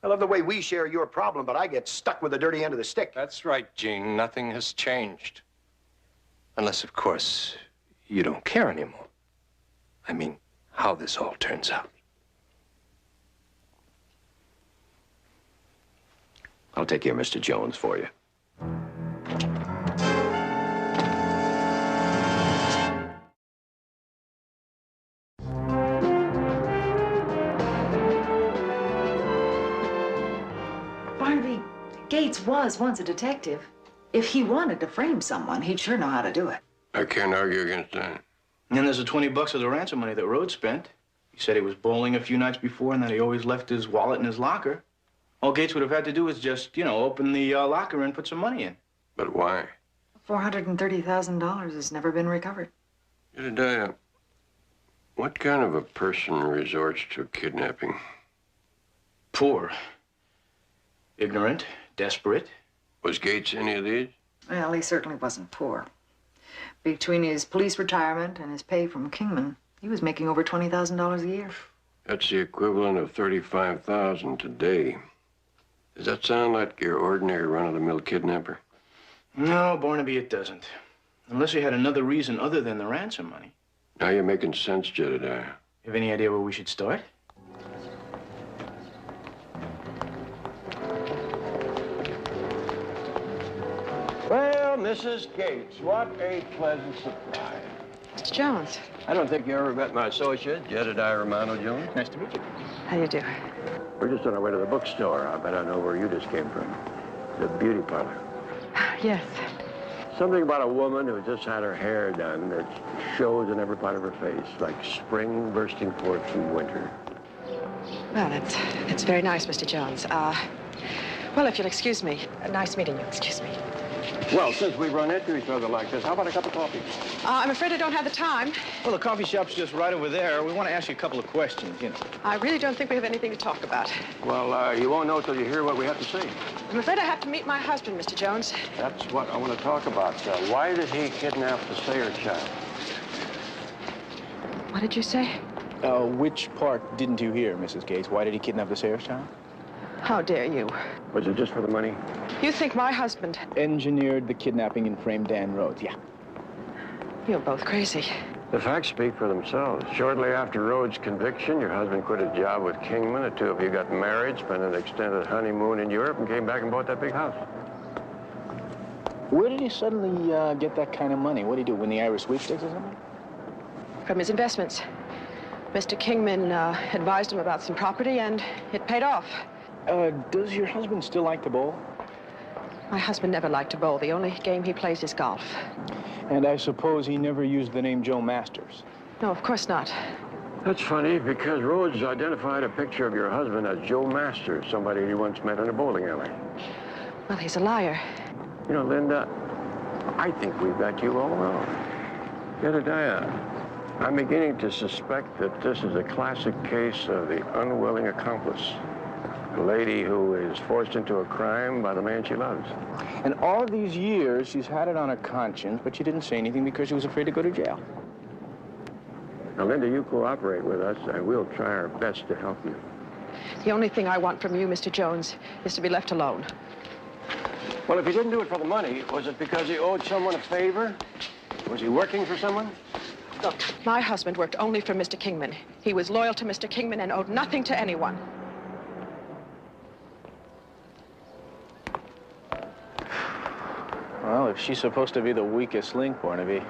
[SPEAKER 20] I love the way we share your problem, but I get stuck with the dirty end of the stick.
[SPEAKER 22] That's right, Gene. Nothing has changed. Unless, of course, you don't care anymore. I mean, how this all turns out.
[SPEAKER 20] I'll take care of Mr. Jones for you.
[SPEAKER 14] Barnaby, Gates was once a detective. If he wanted to frame someone, he'd sure know how to do it.
[SPEAKER 16] I can't argue against that.
[SPEAKER 18] And then there's the $20 of the ransom money that Rhodes spent. He said he was bowling a few nights before and that he always left his wallet in his locker. All Gates would have had to do was just, open the locker and put some money in.
[SPEAKER 16] But why?
[SPEAKER 14] $430,000 has never been recovered.
[SPEAKER 16] Jedediah, what kind of a person resorts to kidnapping?
[SPEAKER 18] Poor. Ignorant. Desperate.
[SPEAKER 16] Was Gates any of these?
[SPEAKER 14] Well, he certainly wasn't poor. Between his police retirement and his pay from Kingman, he was making over $20,000 a year.
[SPEAKER 16] That's the equivalent of $35,000 today. Does that sound like your ordinary run-of-the-mill kidnapper?
[SPEAKER 18] No, Barnaby, it doesn't. Unless he had another reason other than the ransom money.
[SPEAKER 16] Now you're making sense, Jedediah.
[SPEAKER 18] You have any idea where we should start?
[SPEAKER 16] Well, Mrs. Gates, what a pleasant surprise.
[SPEAKER 19] Mr. Jones.
[SPEAKER 16] I don't think you ever met my associate, Jedediah Romano Jones.
[SPEAKER 19] Nice to meet you. How do you do?
[SPEAKER 16] We're just on our way to the bookstore. I bet I know where you just came from. The beauty parlor.
[SPEAKER 19] Yes.
[SPEAKER 16] Something about a woman who just had her hair done that shows in every part of her face, like spring bursting forth from winter.
[SPEAKER 19] Well, that's very nice, Mr. Jones. Well, if you'll excuse me. Nice meeting you. Excuse me.
[SPEAKER 16] Well, since we've run into each other like this, how about a cup of coffee?
[SPEAKER 19] I'm afraid I don't have the time.
[SPEAKER 18] Well, the coffee shop's just right over there. We want to ask you a couple of questions, you know.
[SPEAKER 19] I really don't think we have anything to talk about.
[SPEAKER 16] Well, you won't know till you hear what we have to say.
[SPEAKER 19] I'm afraid I have to meet my husband, Mr. Jones.
[SPEAKER 16] That's what I want to talk about. Why did he kidnap the Sayer child?
[SPEAKER 19] What did you say?
[SPEAKER 18] Which part didn't you hear, Mrs. Gates? Why did he kidnap the Sayers child?
[SPEAKER 19] How dare you?
[SPEAKER 16] Was it just for the money?
[SPEAKER 19] You think my husband...
[SPEAKER 18] Engineered the kidnapping and framed Dan Rhodes, yeah.
[SPEAKER 19] You're both crazy.
[SPEAKER 16] The facts speak for themselves. Shortly after Rhodes' conviction, your husband quit his job with Kingman. The two of you got married, spent an extended honeymoon in Europe, and came back and bought that big house.
[SPEAKER 18] Where did he suddenly get that kind of money? What did he do, win the Irish sweepstakes or something?
[SPEAKER 19] From his investments. Mr. Kingman advised him about some property, and it paid off.
[SPEAKER 18] Does your husband still like to bowl?
[SPEAKER 19] My husband never liked to bowl. The only game he plays is golf.
[SPEAKER 18] And I suppose he never used the name Joe Masters?
[SPEAKER 19] No, of course not.
[SPEAKER 16] That's funny, because Rhodes identified a picture of your husband as Joe Masters, somebody he once met in a bowling alley.
[SPEAKER 19] Well, he's a liar.
[SPEAKER 16] You know, Linda, I think we've got you all wrong. Jedediah, I'm beginning to suspect that this is a classic case of the unwilling accomplice. A lady who is forced into a crime by the man she loves.
[SPEAKER 18] And all of these years, she's had it on her conscience, but she didn't say anything because she was afraid to go to jail.
[SPEAKER 16] Now, Linda, you cooperate with us, and we'll try our best to help you.
[SPEAKER 19] The only thing I want from you, Mr. Jones, is to be left alone.
[SPEAKER 16] Well, if he didn't do it for the money, was it because he owed someone a favor? Was he working for someone?
[SPEAKER 19] Look, my husband worked only for Mr. Kingman. He was loyal to Mr. Kingman and owed nothing to anyone.
[SPEAKER 18] Well, if she's supposed to be the weakest link, Barnaby,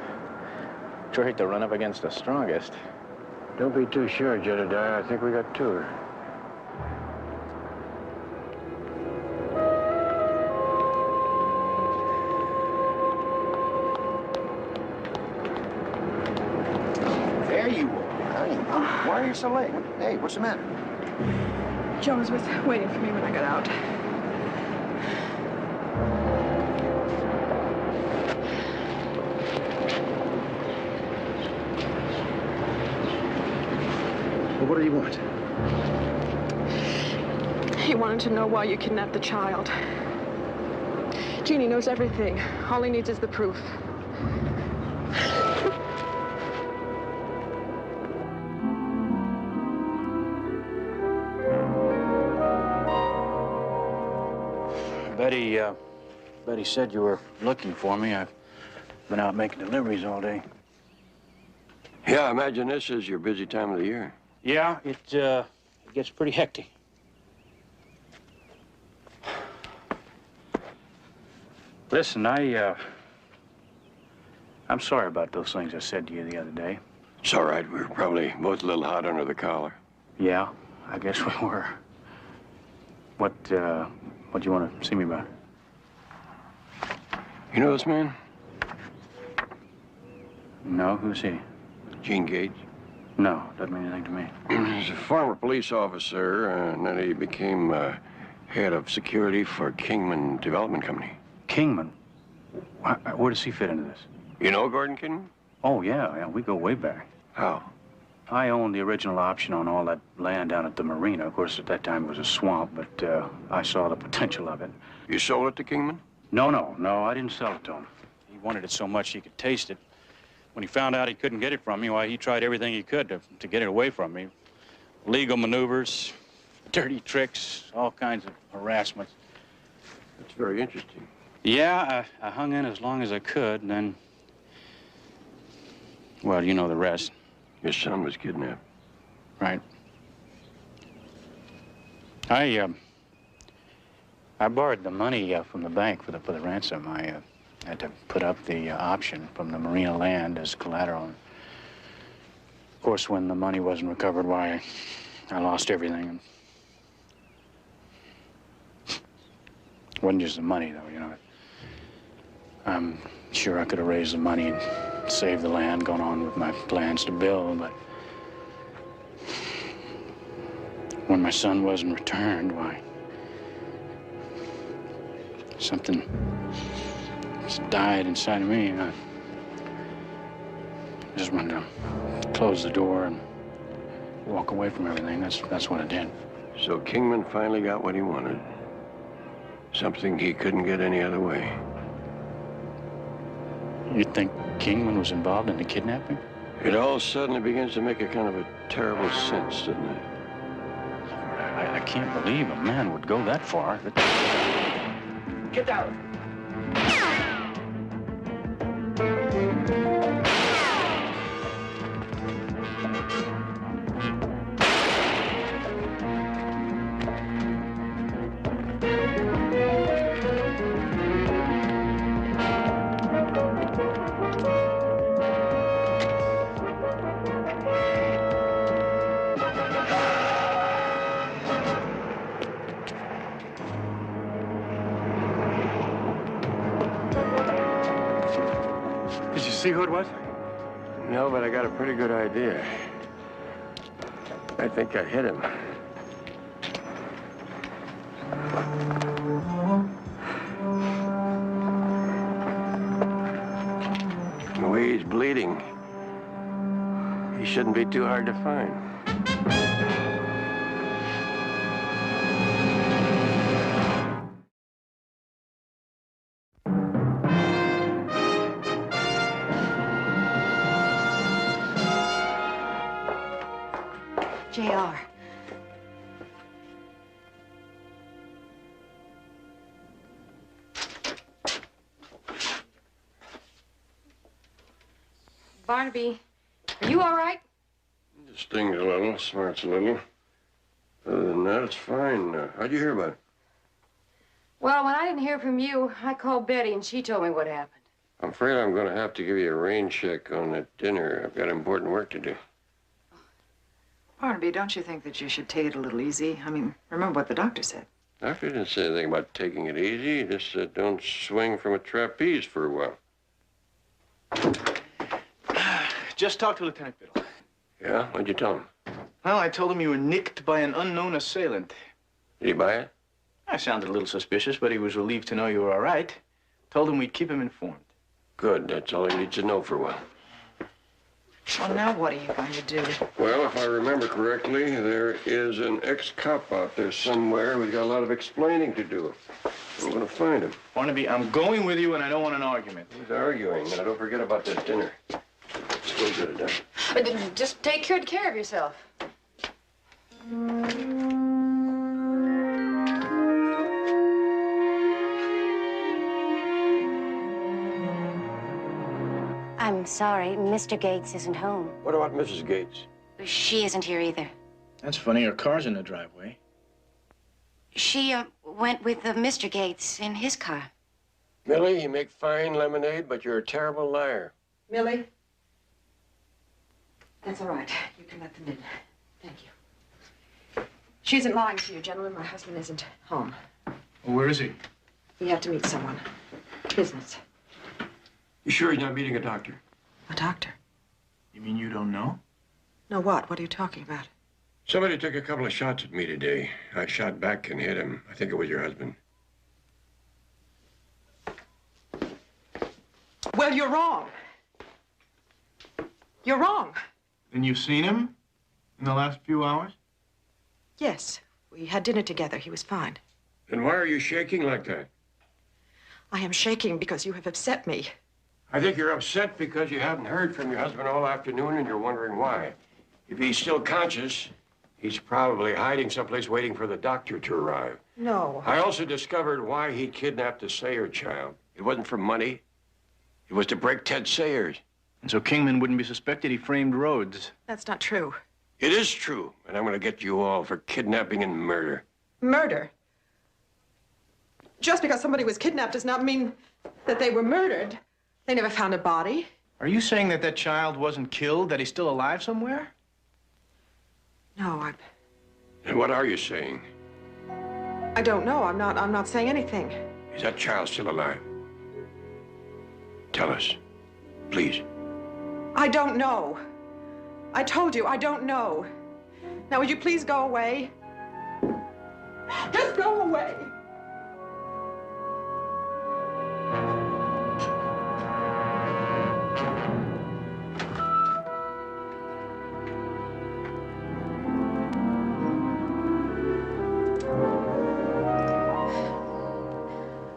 [SPEAKER 18] sure hate to run up against the strongest.
[SPEAKER 16] Don't be too sure, Jedediah. I think we got two of her.
[SPEAKER 20] There you are. Why are you so late? Hey, what's the matter?
[SPEAKER 19] Jones was waiting for me when I got out.
[SPEAKER 20] Well, what do you want?
[SPEAKER 19] He wanted to know why you kidnapped the child. Jeannie knows everything. All he needs is the proof.
[SPEAKER 17] Betty said you were looking for me. I've been out making deliveries all day.
[SPEAKER 16] Yeah, I imagine this is your busy time of the year.
[SPEAKER 17] Yeah, it gets pretty hectic. Listen, I'm sorry about those things I said to you the other day.
[SPEAKER 16] It's all right. We were probably both a little hot under the collar.
[SPEAKER 17] Yeah, I guess we were. What do you want to see me about?
[SPEAKER 16] You know this man?
[SPEAKER 17] No, who's he?
[SPEAKER 16] Gene Gates.
[SPEAKER 17] No, doesn't mean anything to me.
[SPEAKER 16] He's a former police officer, and then he became head of security for Kingman Development Company.
[SPEAKER 17] Kingman? Where does he fit into this?
[SPEAKER 16] You know Gordon Kingman?
[SPEAKER 17] Oh, yeah, we go way back.
[SPEAKER 16] How?
[SPEAKER 17] I owned the original option on all that land down at the marina. Of course, at that time it was a swamp, but I saw the potential of it.
[SPEAKER 16] You sold it to Kingman?
[SPEAKER 17] No, I didn't sell it to him. He wanted it so much he could taste it. When he found out he couldn't get it from me, why, he tried everything he could to get it away from me. Legal maneuvers, dirty tricks, all kinds of harassments.
[SPEAKER 16] That's very interesting.
[SPEAKER 17] Yeah, I hung in as long as I could, and then, well, you know the rest.
[SPEAKER 16] Your son was kidnapped.
[SPEAKER 17] Right. I borrowed the money from the bank for the ransom. I had to put up the option from the marina land as collateral. course, when the money wasn't recovered, why, I lost everything. It wasn't just the money, though, you know. I'm sure I could have raised the money and saved the land, gone on with my plans to build, but when my son wasn't returned, why, something just died inside of me. I just wanted to close the door and walk away from everything. That's what I did.
[SPEAKER 22] So Kingman finally got what he wanted. Something he couldn't get any other way.
[SPEAKER 17] You think Kingman was involved in the kidnapping?
[SPEAKER 22] It all suddenly begins to make a kind of a terrible sense, doesn't it?
[SPEAKER 17] I can't believe a man would go that far.
[SPEAKER 20] Get down.
[SPEAKER 22] See who it was? No, but I got a pretty good idea. I think I hit him. The way he's bleeding, he shouldn't be too hard to find.
[SPEAKER 19] JR.
[SPEAKER 7] Barnaby, are you all right?
[SPEAKER 22] It stings a little, smarts a little. Other than that, it's fine. How'd you hear about it?
[SPEAKER 7] Well, when I didn't hear from you, I called Betty and she told me what happened.
[SPEAKER 22] I'm afraid I'm going to have to give you a rain check on that dinner. I've got important work to do.
[SPEAKER 14] Barnaby, don't you think that you should take it a little easy? I mean, remember what the doctor said.
[SPEAKER 22] Doctor didn't say anything about taking it easy. He just said don't swing from a trapeze for a while.
[SPEAKER 18] Just talked to Lieutenant Biddle.
[SPEAKER 22] Yeah? What'd you tell him?
[SPEAKER 18] Well, I told him you were nicked by an unknown assailant.
[SPEAKER 22] Did he buy it?
[SPEAKER 18] I sounded a little suspicious, but he was relieved to know you were all right. Told him we'd keep him informed.
[SPEAKER 22] Good. That's all he needs to know for a while.
[SPEAKER 14] Well, now what are you going to do?
[SPEAKER 22] Well, if I remember correctly, there is an ex-cop out there somewhere who's got a lot of explaining to do. I'm going to find him.
[SPEAKER 18] Barnaby, I'm going with you, and I don't want an argument.
[SPEAKER 22] Who's arguing? Now, don't forget about that dinner. Still get it done.
[SPEAKER 7] Just take good care of yourself.
[SPEAKER 2] I'm sorry, Mr. Gates isn't home.
[SPEAKER 22] What about Mrs. Gates?
[SPEAKER 2] She isn't here either.
[SPEAKER 18] That's funny. Her car's in the driveway.
[SPEAKER 2] She went with Mr. Gates in his car.
[SPEAKER 22] Millie, you make fine lemonade, but you're a terrible liar.
[SPEAKER 19] Millie? That's all right. You can let them in. Thank you. She isn't lying to you, gentlemen. My husband isn't home.
[SPEAKER 18] Well, where is he?
[SPEAKER 19] We have to meet someone. Business.
[SPEAKER 22] You sure he's not meeting a doctor?
[SPEAKER 19] A doctor?
[SPEAKER 18] You mean you don't know?
[SPEAKER 19] No, what? What are you talking about?
[SPEAKER 22] Somebody took a couple of shots at me today. I shot back and hit him. I think it was your husband.
[SPEAKER 19] Well, you're wrong. You're wrong.
[SPEAKER 18] And you've seen him in the last few hours?
[SPEAKER 19] Yes. We had dinner together. He was fine.
[SPEAKER 22] Then why are you shaking like that?
[SPEAKER 19] I am shaking because you have upset me.
[SPEAKER 22] I think you're upset because you haven't heard from your husband all afternoon and you're wondering why. If he's still conscious, he's probably hiding someplace waiting for the doctor to arrive.
[SPEAKER 19] No.
[SPEAKER 22] I also discovered why he kidnapped the Sayer child. It wasn't for money. It was to break Ted Sayers.
[SPEAKER 18] And so Kingman wouldn't be suspected he framed Rhodes.
[SPEAKER 19] That's not true.
[SPEAKER 22] It is true, and I'm going to get you all for kidnapping and murder.
[SPEAKER 19] Murder? Just because somebody was kidnapped does not mean that they were murdered. They never found a body.
[SPEAKER 18] Are you saying that that child wasn't killed, that he's still alive somewhere?
[SPEAKER 19] No,
[SPEAKER 22] And what are you saying?
[SPEAKER 19] I don't know. I'm not saying anything.
[SPEAKER 22] Is that child still alive? Tell us, please.
[SPEAKER 19] I don't know. I told you, I don't know. Now, would you please go away? Just go away.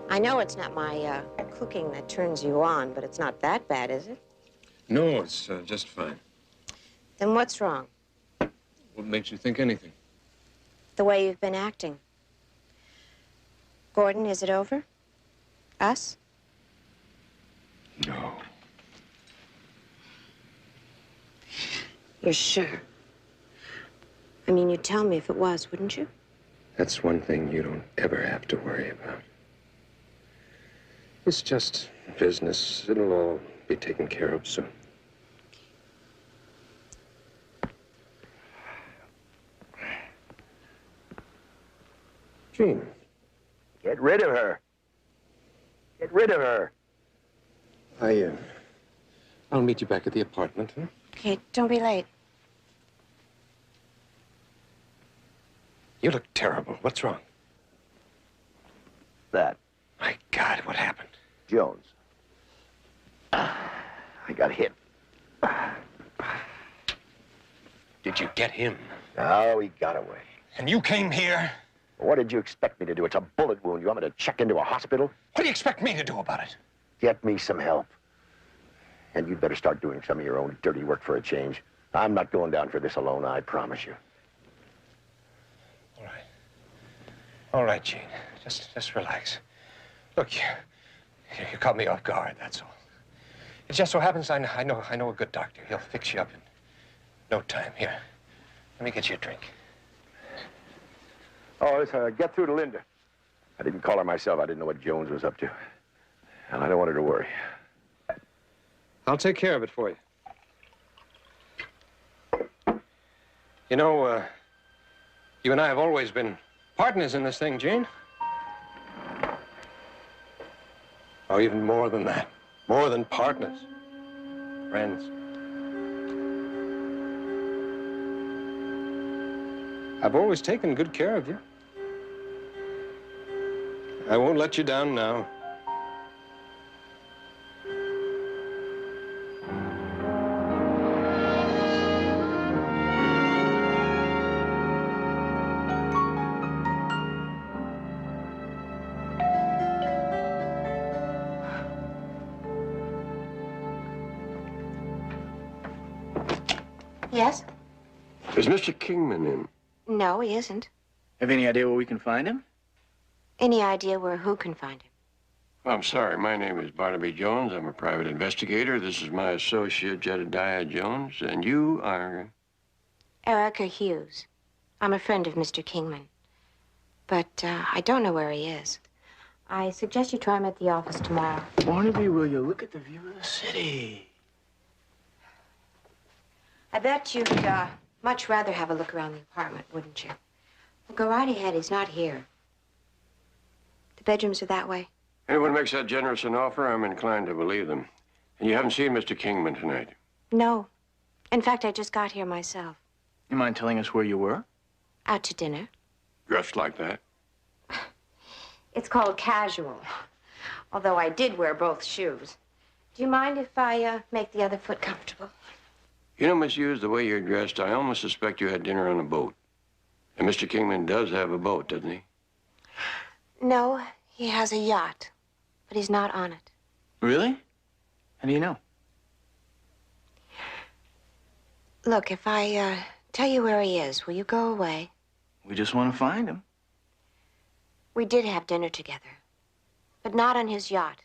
[SPEAKER 7] I know it's not my cooking that turns you on, but it's not that bad, is it?
[SPEAKER 22] No, it's just fine.
[SPEAKER 7] Then what's wrong?
[SPEAKER 22] What makes you think anything?
[SPEAKER 7] The way you've been acting. Gordon, is it over? Us?
[SPEAKER 22] No.
[SPEAKER 7] You're sure? I mean, you'd tell me if it was, wouldn't you?
[SPEAKER 22] That's one thing you don't ever have to worry about. It's just business. It'll all be taken care of soon. Jean.
[SPEAKER 20] Get rid of her. Get rid of her.
[SPEAKER 22] I'll meet you back at the apartment, huh?
[SPEAKER 7] Okay, don't be late.
[SPEAKER 22] You look terrible. What's wrong?
[SPEAKER 20] That.
[SPEAKER 22] My God, what happened?
[SPEAKER 20] Jones. I got hit.
[SPEAKER 22] Did you get him?
[SPEAKER 20] No, he got away.
[SPEAKER 22] And you came here?
[SPEAKER 20] What did you expect me to do? It's a bullet wound. You want me to check into a hospital?
[SPEAKER 22] What do you expect me to do about it?
[SPEAKER 20] Get me some help. And you'd better start doing some of your own dirty work for a change. I'm not going down for this alone, I promise you.
[SPEAKER 22] All right. All right, Gene. Just relax. Look, you caught me off guard, that's all. It just so happens I know a good doctor. He'll fix you up in no time. Here, let me get you a drink.
[SPEAKER 20] Oh, let's get through to Linda. I didn't call her myself. I didn't know what Jones was up to. And I don't want her to worry.
[SPEAKER 22] I'll take care of it for you. You know, you and I have always been partners in this thing, Gene. Oh, even more than that. More than partners. Friends. I've always taken good care of you. I won't let you down now.
[SPEAKER 7] Yes?
[SPEAKER 22] Is Mr. Kingman in?
[SPEAKER 7] No, he isn't.
[SPEAKER 18] Have any idea where we can find him?
[SPEAKER 7] Any idea where who can find him?
[SPEAKER 22] I'm sorry. My name is Barnaby Jones. I'm a private investigator. This is my associate, Jedediah Jones. And you are?
[SPEAKER 7] Erica Hughes. I'm a friend of Mr. Kingman. But I don't know where he is. I suggest you try him at the office tomorrow.
[SPEAKER 18] Barnaby, will you look at the view of the city?
[SPEAKER 7] I bet you'd much rather have a look around the apartment, wouldn't you? Well, go right ahead. He's not here. The bedrooms are that way.
[SPEAKER 22] Anyone makes that generous an offer, I'm inclined to believe them. And you haven't seen Mr. Kingman tonight?
[SPEAKER 7] No. In fact, I just got here myself.
[SPEAKER 18] You mind telling us where you were?
[SPEAKER 7] Out to dinner.
[SPEAKER 22] Dressed like that?
[SPEAKER 7] It's called casual. Although I did wear both shoes. Do you mind if I make the other foot comfortable?
[SPEAKER 22] You know, Miss Hughes, the way you're dressed, I almost suspect you had dinner on a boat. And Mr. Kingman does have a boat, doesn't he?
[SPEAKER 7] No, he has a yacht, but he's not on it.
[SPEAKER 18] Really? How do you know?
[SPEAKER 7] Look, if I tell you where he is, will you go away?
[SPEAKER 18] We just want to find him.
[SPEAKER 7] We did have dinner together, but not on his yacht.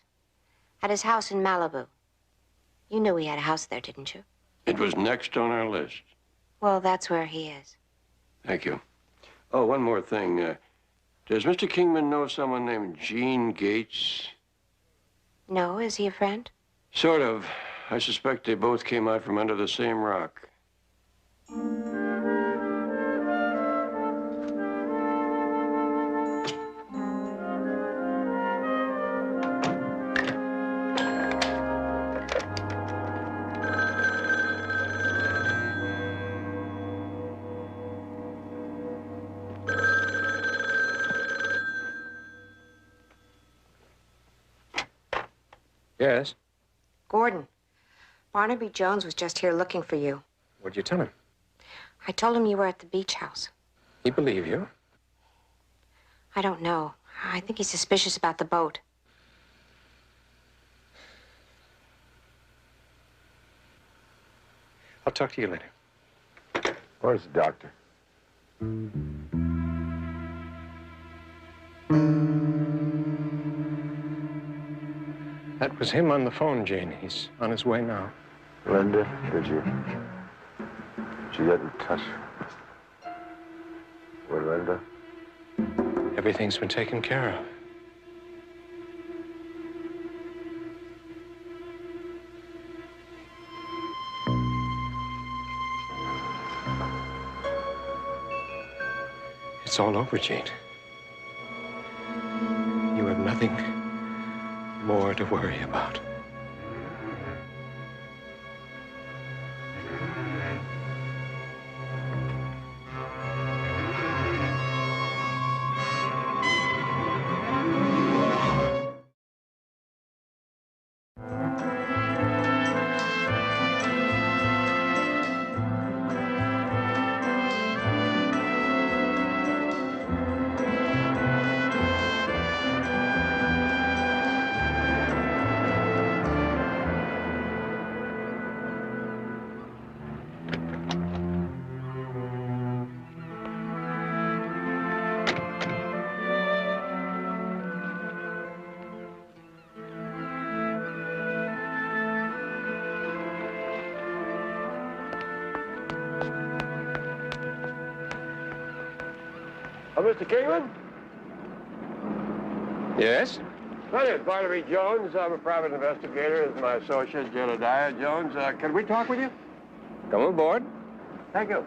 [SPEAKER 7] At his house in Malibu. You knew he had a house there, didn't you?
[SPEAKER 22] It was next on our list.
[SPEAKER 7] Well, that's where he is.
[SPEAKER 22] Thank you. Oh, one more thing. Does Mr. Kingman know someone named Gene Gates?
[SPEAKER 7] No, is he a friend?
[SPEAKER 22] Sort of.
[SPEAKER 16] I suspect they both came out from under the same rock. Yes?
[SPEAKER 10] Gordon, Barnaby Jones was just here looking for you.
[SPEAKER 16] What'd you tell him?
[SPEAKER 10] I told him you were at the beach house.
[SPEAKER 16] He believed you?
[SPEAKER 10] I don't know. I think he's suspicious about the boat.
[SPEAKER 16] I'll talk to you later.
[SPEAKER 15] Where's the doctor?
[SPEAKER 16] That was him on the phone, Jane. He's on his way now.
[SPEAKER 15] Linda, did you get in touch with Linda?
[SPEAKER 16] Everything's been taken care of. It's all over, Jane. You have nothing more to worry about.
[SPEAKER 22] Mr. Kingman?
[SPEAKER 16] Yes?
[SPEAKER 22] My name is Barnaby Jones. I'm a private investigator. This is my associate, Jedediah Jones. Can we talk with you?
[SPEAKER 16] Come aboard.
[SPEAKER 22] Thank you.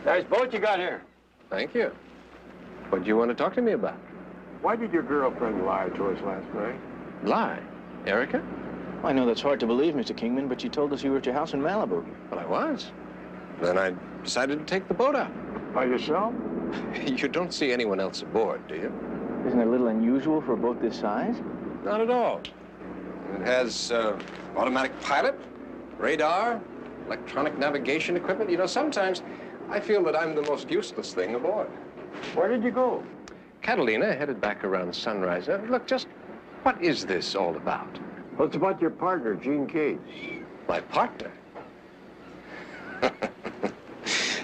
[SPEAKER 22] Nice boat you got here.
[SPEAKER 16] Thank you. What do you want to talk to me about?
[SPEAKER 22] Why did your girlfriend lie to us last night?
[SPEAKER 16] Lie? Erica?
[SPEAKER 18] I know that's hard to believe, Mr. Kingman, but you told us you were at your house in Malibu.
[SPEAKER 16] Well, I was. Then I decided to take the boat out.
[SPEAKER 22] By yourself?
[SPEAKER 16] You don't see anyone else aboard, do you?
[SPEAKER 18] Isn't it a little unusual for a boat this size?
[SPEAKER 16] Not at all. It has automatic pilot, radar, electronic navigation equipment. You know, sometimes I feel that I'm the most useless thing aboard.
[SPEAKER 22] Where did you go?
[SPEAKER 16] Catalina, headed back around sunrise. Look, just what is this all about?
[SPEAKER 22] Well, it's about your partner, Gene Gates.
[SPEAKER 16] My partner?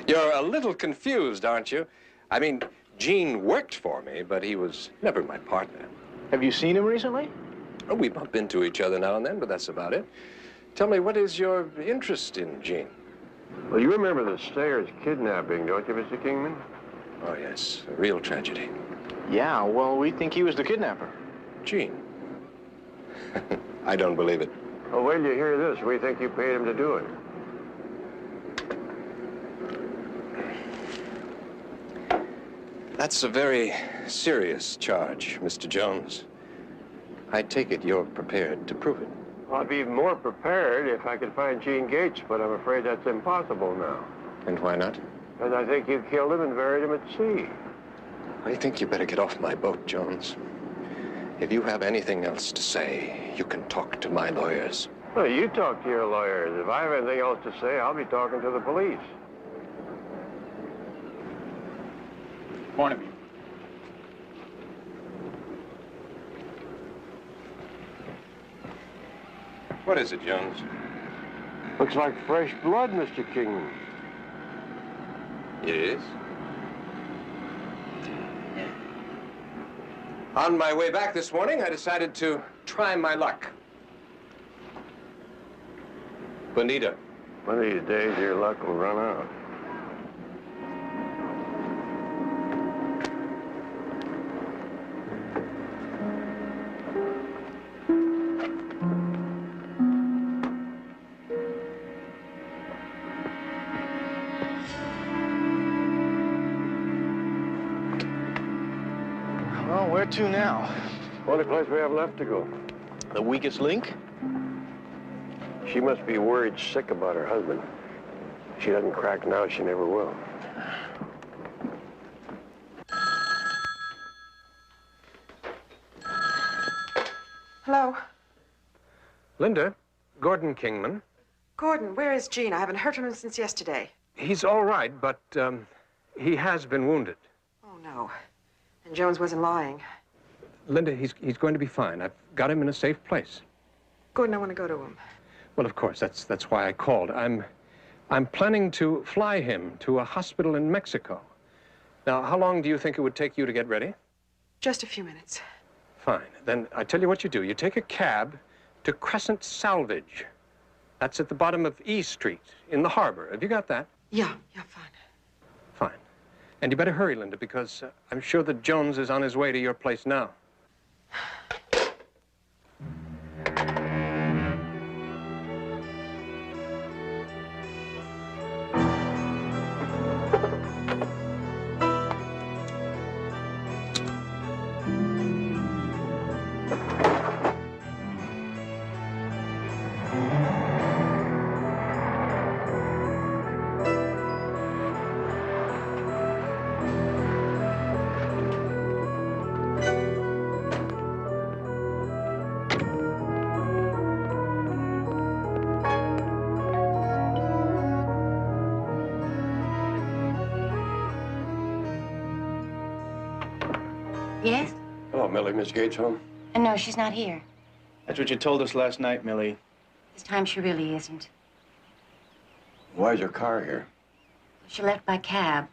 [SPEAKER 16] You're a little confused, aren't you? I mean, Gene worked for me, but he was never my partner.
[SPEAKER 18] Have you seen him recently?
[SPEAKER 16] Oh, we bump into each other now and then, but that's about it. Tell me, what is your interest in Gene?
[SPEAKER 22] Well, you remember the Stayers kidnapping, don't you, Mr. Kingman?
[SPEAKER 16] Oh, yes, a real tragedy.
[SPEAKER 18] Yeah, well, we think he was the kidnapper.
[SPEAKER 16] Gene? I don't believe it.
[SPEAKER 22] Well, wait till you hear this. We think you paid him to do it.
[SPEAKER 16] That's a very serious charge, Mr. Jones. I take it you're prepared to prove it.
[SPEAKER 22] I'd be even more prepared if I could find Gene Gates, but I'm afraid that's impossible now.
[SPEAKER 16] And why not?
[SPEAKER 22] And I think you killed him and buried him at sea.
[SPEAKER 16] I think you better get off my boat, Jones. If you have anything else to say, you can talk to my lawyers.
[SPEAKER 22] Well, you talk to your lawyers. If I have anything else to say, I'll be talking to the police.
[SPEAKER 18] Barnaby.
[SPEAKER 16] What is it, Jones?
[SPEAKER 22] Looks like fresh blood, Mr. Kingman.
[SPEAKER 16] Yes? On my way back this morning, I decided to try my luck. Bonita.
[SPEAKER 22] One of these days, your luck will run out.
[SPEAKER 18] Well, where to now?
[SPEAKER 16] Only place we have left to go.
[SPEAKER 18] The weakest link?
[SPEAKER 16] She must be worried sick about her husband. If she doesn't crack now, she never will.
[SPEAKER 19] Hello?
[SPEAKER 22] Linda, Gordon Kingman.
[SPEAKER 19] Gordon, where is Gene? I haven't heard from him since yesterday.
[SPEAKER 22] He's all right, but he has been wounded.
[SPEAKER 19] Oh, no. And Jones wasn't lying.
[SPEAKER 22] Linda, he's going to be fine. I've got him in a safe place.
[SPEAKER 19] Gordon, I want to go to him.
[SPEAKER 22] Well, of course, that's why I called. I'm planning to fly him to a hospital in Mexico. Now, how long do you think it would take you to get ready?
[SPEAKER 19] Just a few minutes.
[SPEAKER 22] Fine. Then I tell you what you do. You take a cab to Crescent Salvage. That's at the bottom of E Street in the harbor. Have you got that?
[SPEAKER 19] Yeah, fine.
[SPEAKER 22] Fine. And you better hurry, Linda, because I'm sure that Jones is on his way to your place now.
[SPEAKER 10] Yes?
[SPEAKER 16] Hello, Millie. Miss Gates home?
[SPEAKER 10] No, she's not here.
[SPEAKER 18] That's what you told us last night, Millie.
[SPEAKER 10] This time she really isn't.
[SPEAKER 16] Why is her car here?
[SPEAKER 10] She left by cab.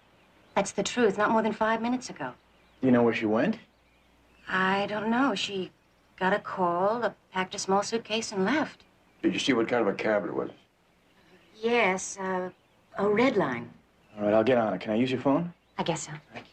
[SPEAKER 10] That's the truth, not more than 5 minutes ago.
[SPEAKER 18] Do you know where she went?
[SPEAKER 10] I don't know. She got a call, packed a small suitcase, and left.
[SPEAKER 16] Did you see what kind of a cab it was?
[SPEAKER 10] Yes, a red line.
[SPEAKER 18] All right, I'll get on it. Can I use your phone?
[SPEAKER 10] I guess so.
[SPEAKER 18] Thank you.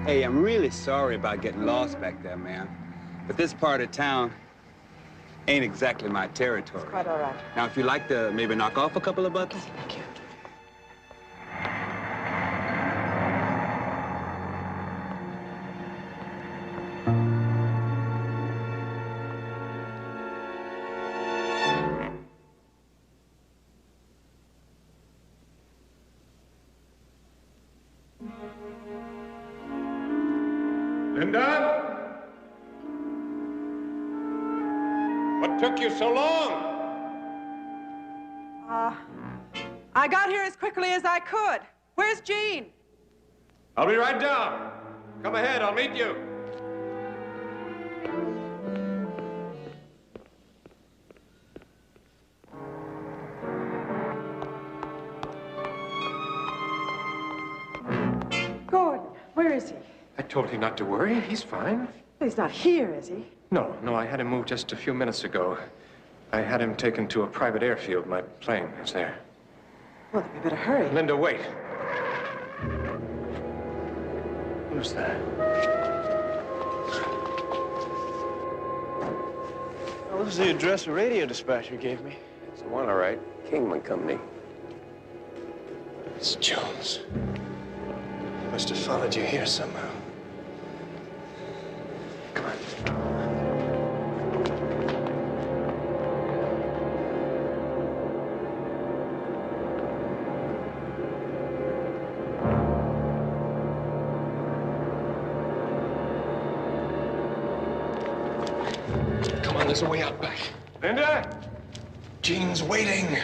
[SPEAKER 4] Hey, I'm really sorry about getting lost back there, man. But this part of town ain't exactly my territory.
[SPEAKER 19] Quite all right.
[SPEAKER 4] Now, if you'd like to maybe knock off a couple of buttons.
[SPEAKER 19] Thank you.
[SPEAKER 22] Linda? What took you so long?
[SPEAKER 19] I got here as quickly as I could. Where's Gene?
[SPEAKER 22] I'll be right down. Come ahead, I'll meet you.
[SPEAKER 19] Gordon, where is he?
[SPEAKER 22] I told you not to worry. He's fine.
[SPEAKER 19] He's not here, is he?
[SPEAKER 22] No, I had him moved just a few minutes ago. I had him taken to a private airfield. My plane is there.
[SPEAKER 19] Well, then we better hurry.
[SPEAKER 22] Linda, wait. Who's that?
[SPEAKER 18] Well, this is the address the radio dispatcher gave me.
[SPEAKER 16] It's the one, all right. Kingman Company.
[SPEAKER 18] It's Jones. He must have followed you here somehow.
[SPEAKER 22] Come on.
[SPEAKER 18] Come on, there's a way out back.
[SPEAKER 22] Linda?
[SPEAKER 18] Gene's waiting.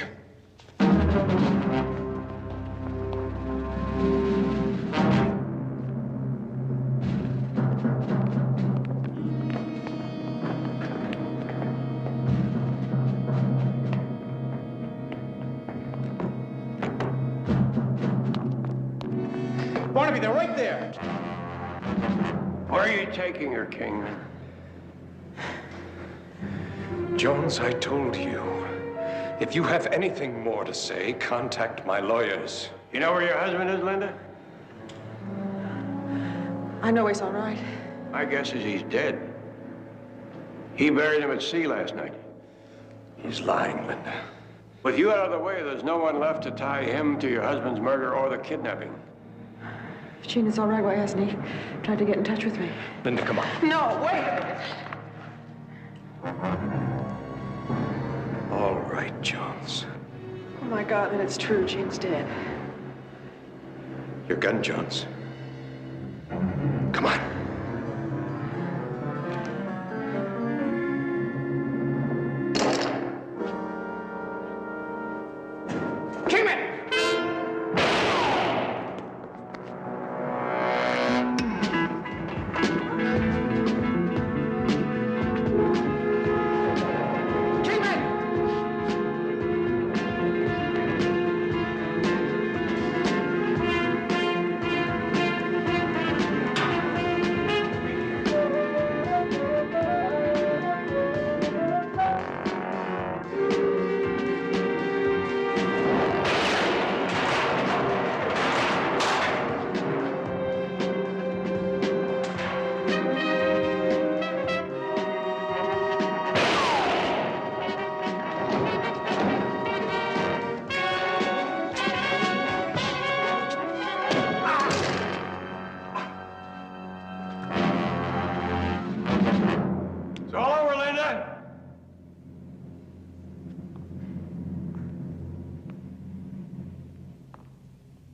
[SPEAKER 22] Barnaby, they're right there.
[SPEAKER 16] Where are you taking her, Kingman?
[SPEAKER 22] Jones, I told you. If you have anything more to say, contact my lawyers.
[SPEAKER 16] You know where your husband is, Linda?
[SPEAKER 19] I know he's all right.
[SPEAKER 16] My guess is he's dead. He buried him at sea last night.
[SPEAKER 22] He's lying, Linda.
[SPEAKER 16] With you out of the way, there's no one left to tie him to your husband's murder or the kidnapping.
[SPEAKER 19] If Gene is all right, why hasn't he tried to get in touch with me?
[SPEAKER 22] Linda, come on.
[SPEAKER 19] No, wait a minute.
[SPEAKER 22] All right, Jones.
[SPEAKER 19] Oh, my God, then it's true. Gene's dead.
[SPEAKER 22] Your gun, Jones. Come on.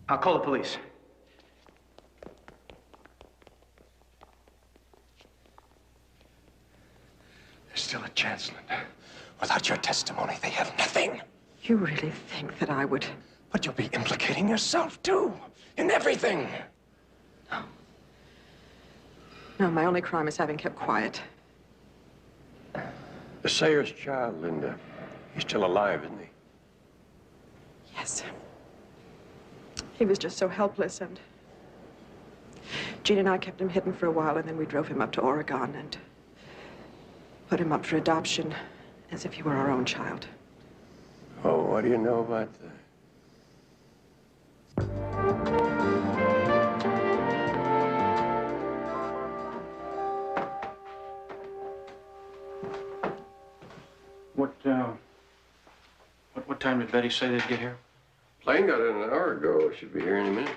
[SPEAKER 18] I'll call the police.
[SPEAKER 22] There's still a chance, Linda. Without your testimony, they have nothing.
[SPEAKER 19] You really think that I would...
[SPEAKER 22] But you'll be implicating yourself, too, in everything.
[SPEAKER 19] No, my only crime is having kept quiet.
[SPEAKER 16] The Sayers' child, Linda. He's still alive, isn't he?
[SPEAKER 19] Yes. He was just so helpless, and Gene and I kept him hidden for a while, and then we drove him up to Oregon and put him up for adoption as if he were our own child.
[SPEAKER 16] Oh, what do you know about that?
[SPEAKER 18] What time did Betty say they'd get here?
[SPEAKER 16] Plane got in an hour ago. Should be here any minute.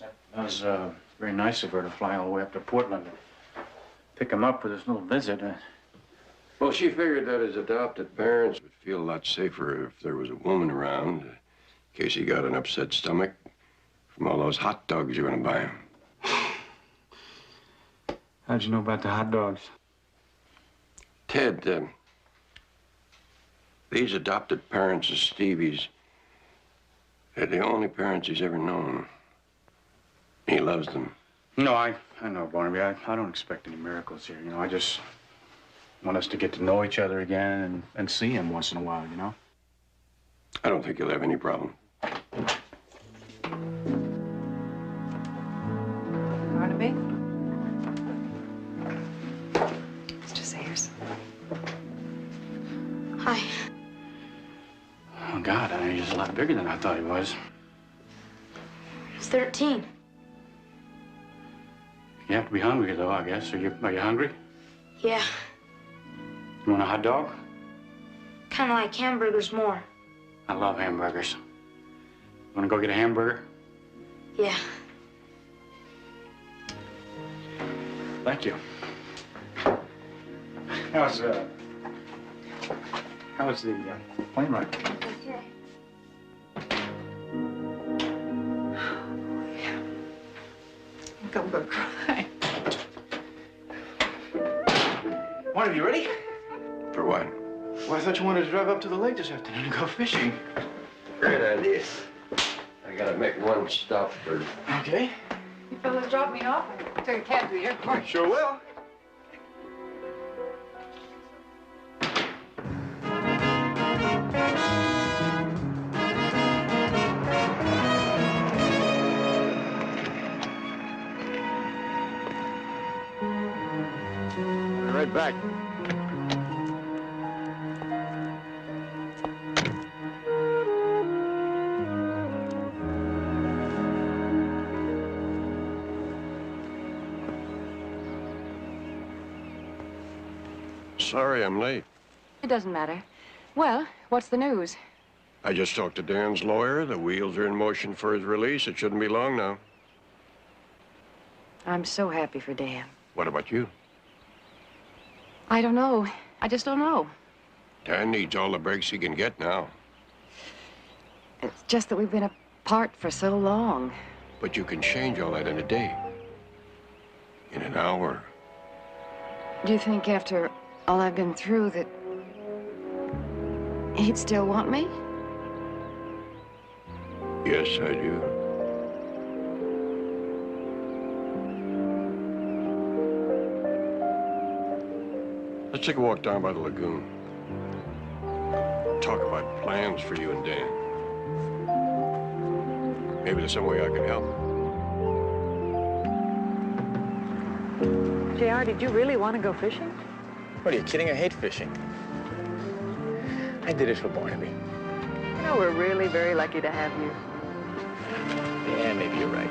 [SPEAKER 18] That was very nice of her to fly all the way up to Portland and pick him up for this little visit.
[SPEAKER 16] Well, she figured that his adopted parents would feel a lot safer if there was a woman around, in case he got an upset stomach from all those hot dogs you're going to buy him.
[SPEAKER 18] How'd you know about the hot dogs?
[SPEAKER 16] Ted, these adopted parents of Stevie's, they're the only parents he's ever known. He loves them.
[SPEAKER 18] No, I know, Barnaby. I don't expect any miracles here. You know, I just want us to get to know each other again and see him once in a while, you know?
[SPEAKER 16] I don't think you'll have any problem.
[SPEAKER 14] Barnaby?
[SPEAKER 10] Mr. Sayers.
[SPEAKER 2] Hi.
[SPEAKER 18] Oh, God, he's a lot bigger than I thought he was.
[SPEAKER 2] He's 13.
[SPEAKER 18] You have to be hungry, though, I guess. Are you hungry?
[SPEAKER 2] Yeah,
[SPEAKER 18] You want a hot dog?
[SPEAKER 2] kind of like hamburgers more.
[SPEAKER 18] I love hamburgers. Want to go get a hamburger?
[SPEAKER 2] Yeah.
[SPEAKER 18] Thank you. How's the plane ride?
[SPEAKER 2] Okay.
[SPEAKER 19] I'm gonna cry.
[SPEAKER 18] Barnaby, you ready?
[SPEAKER 16] For what?
[SPEAKER 18] Well, I thought you wanted to drive up to the lake this afternoon and go fishing.
[SPEAKER 16] Great idea. I gotta make one stop first.
[SPEAKER 18] Okay.
[SPEAKER 14] You fellas drop me off and take a cab to the airport.
[SPEAKER 18] Sure will.
[SPEAKER 20] right back.
[SPEAKER 16] Sorry I'm late.
[SPEAKER 14] It doesn't matter. Well, what's the news?
[SPEAKER 16] I just talked to Dan's lawyer. The wheels are in motion for his release. It shouldn't be long now.
[SPEAKER 14] I'm so happy for Dan.
[SPEAKER 16] What about you?
[SPEAKER 14] I don't know. I just don't know.
[SPEAKER 16] Dan needs all the breaks he can get now.
[SPEAKER 14] It's just that we've been apart for so long.
[SPEAKER 16] But you can change all that in a day. In an hour.
[SPEAKER 14] Do you think after all I've been through that he'd still want me?
[SPEAKER 16] Yes, I do. Let's take a walk down by the lagoon. Talk about plans for you and Dan. Maybe there's some way I can help.
[SPEAKER 14] JR, did you really want to go fishing?
[SPEAKER 18] What, are you kidding? I hate fishing. I did it for Barnaby.
[SPEAKER 14] You know, we're really very lucky to have you.
[SPEAKER 18] Yeah, maybe you're right.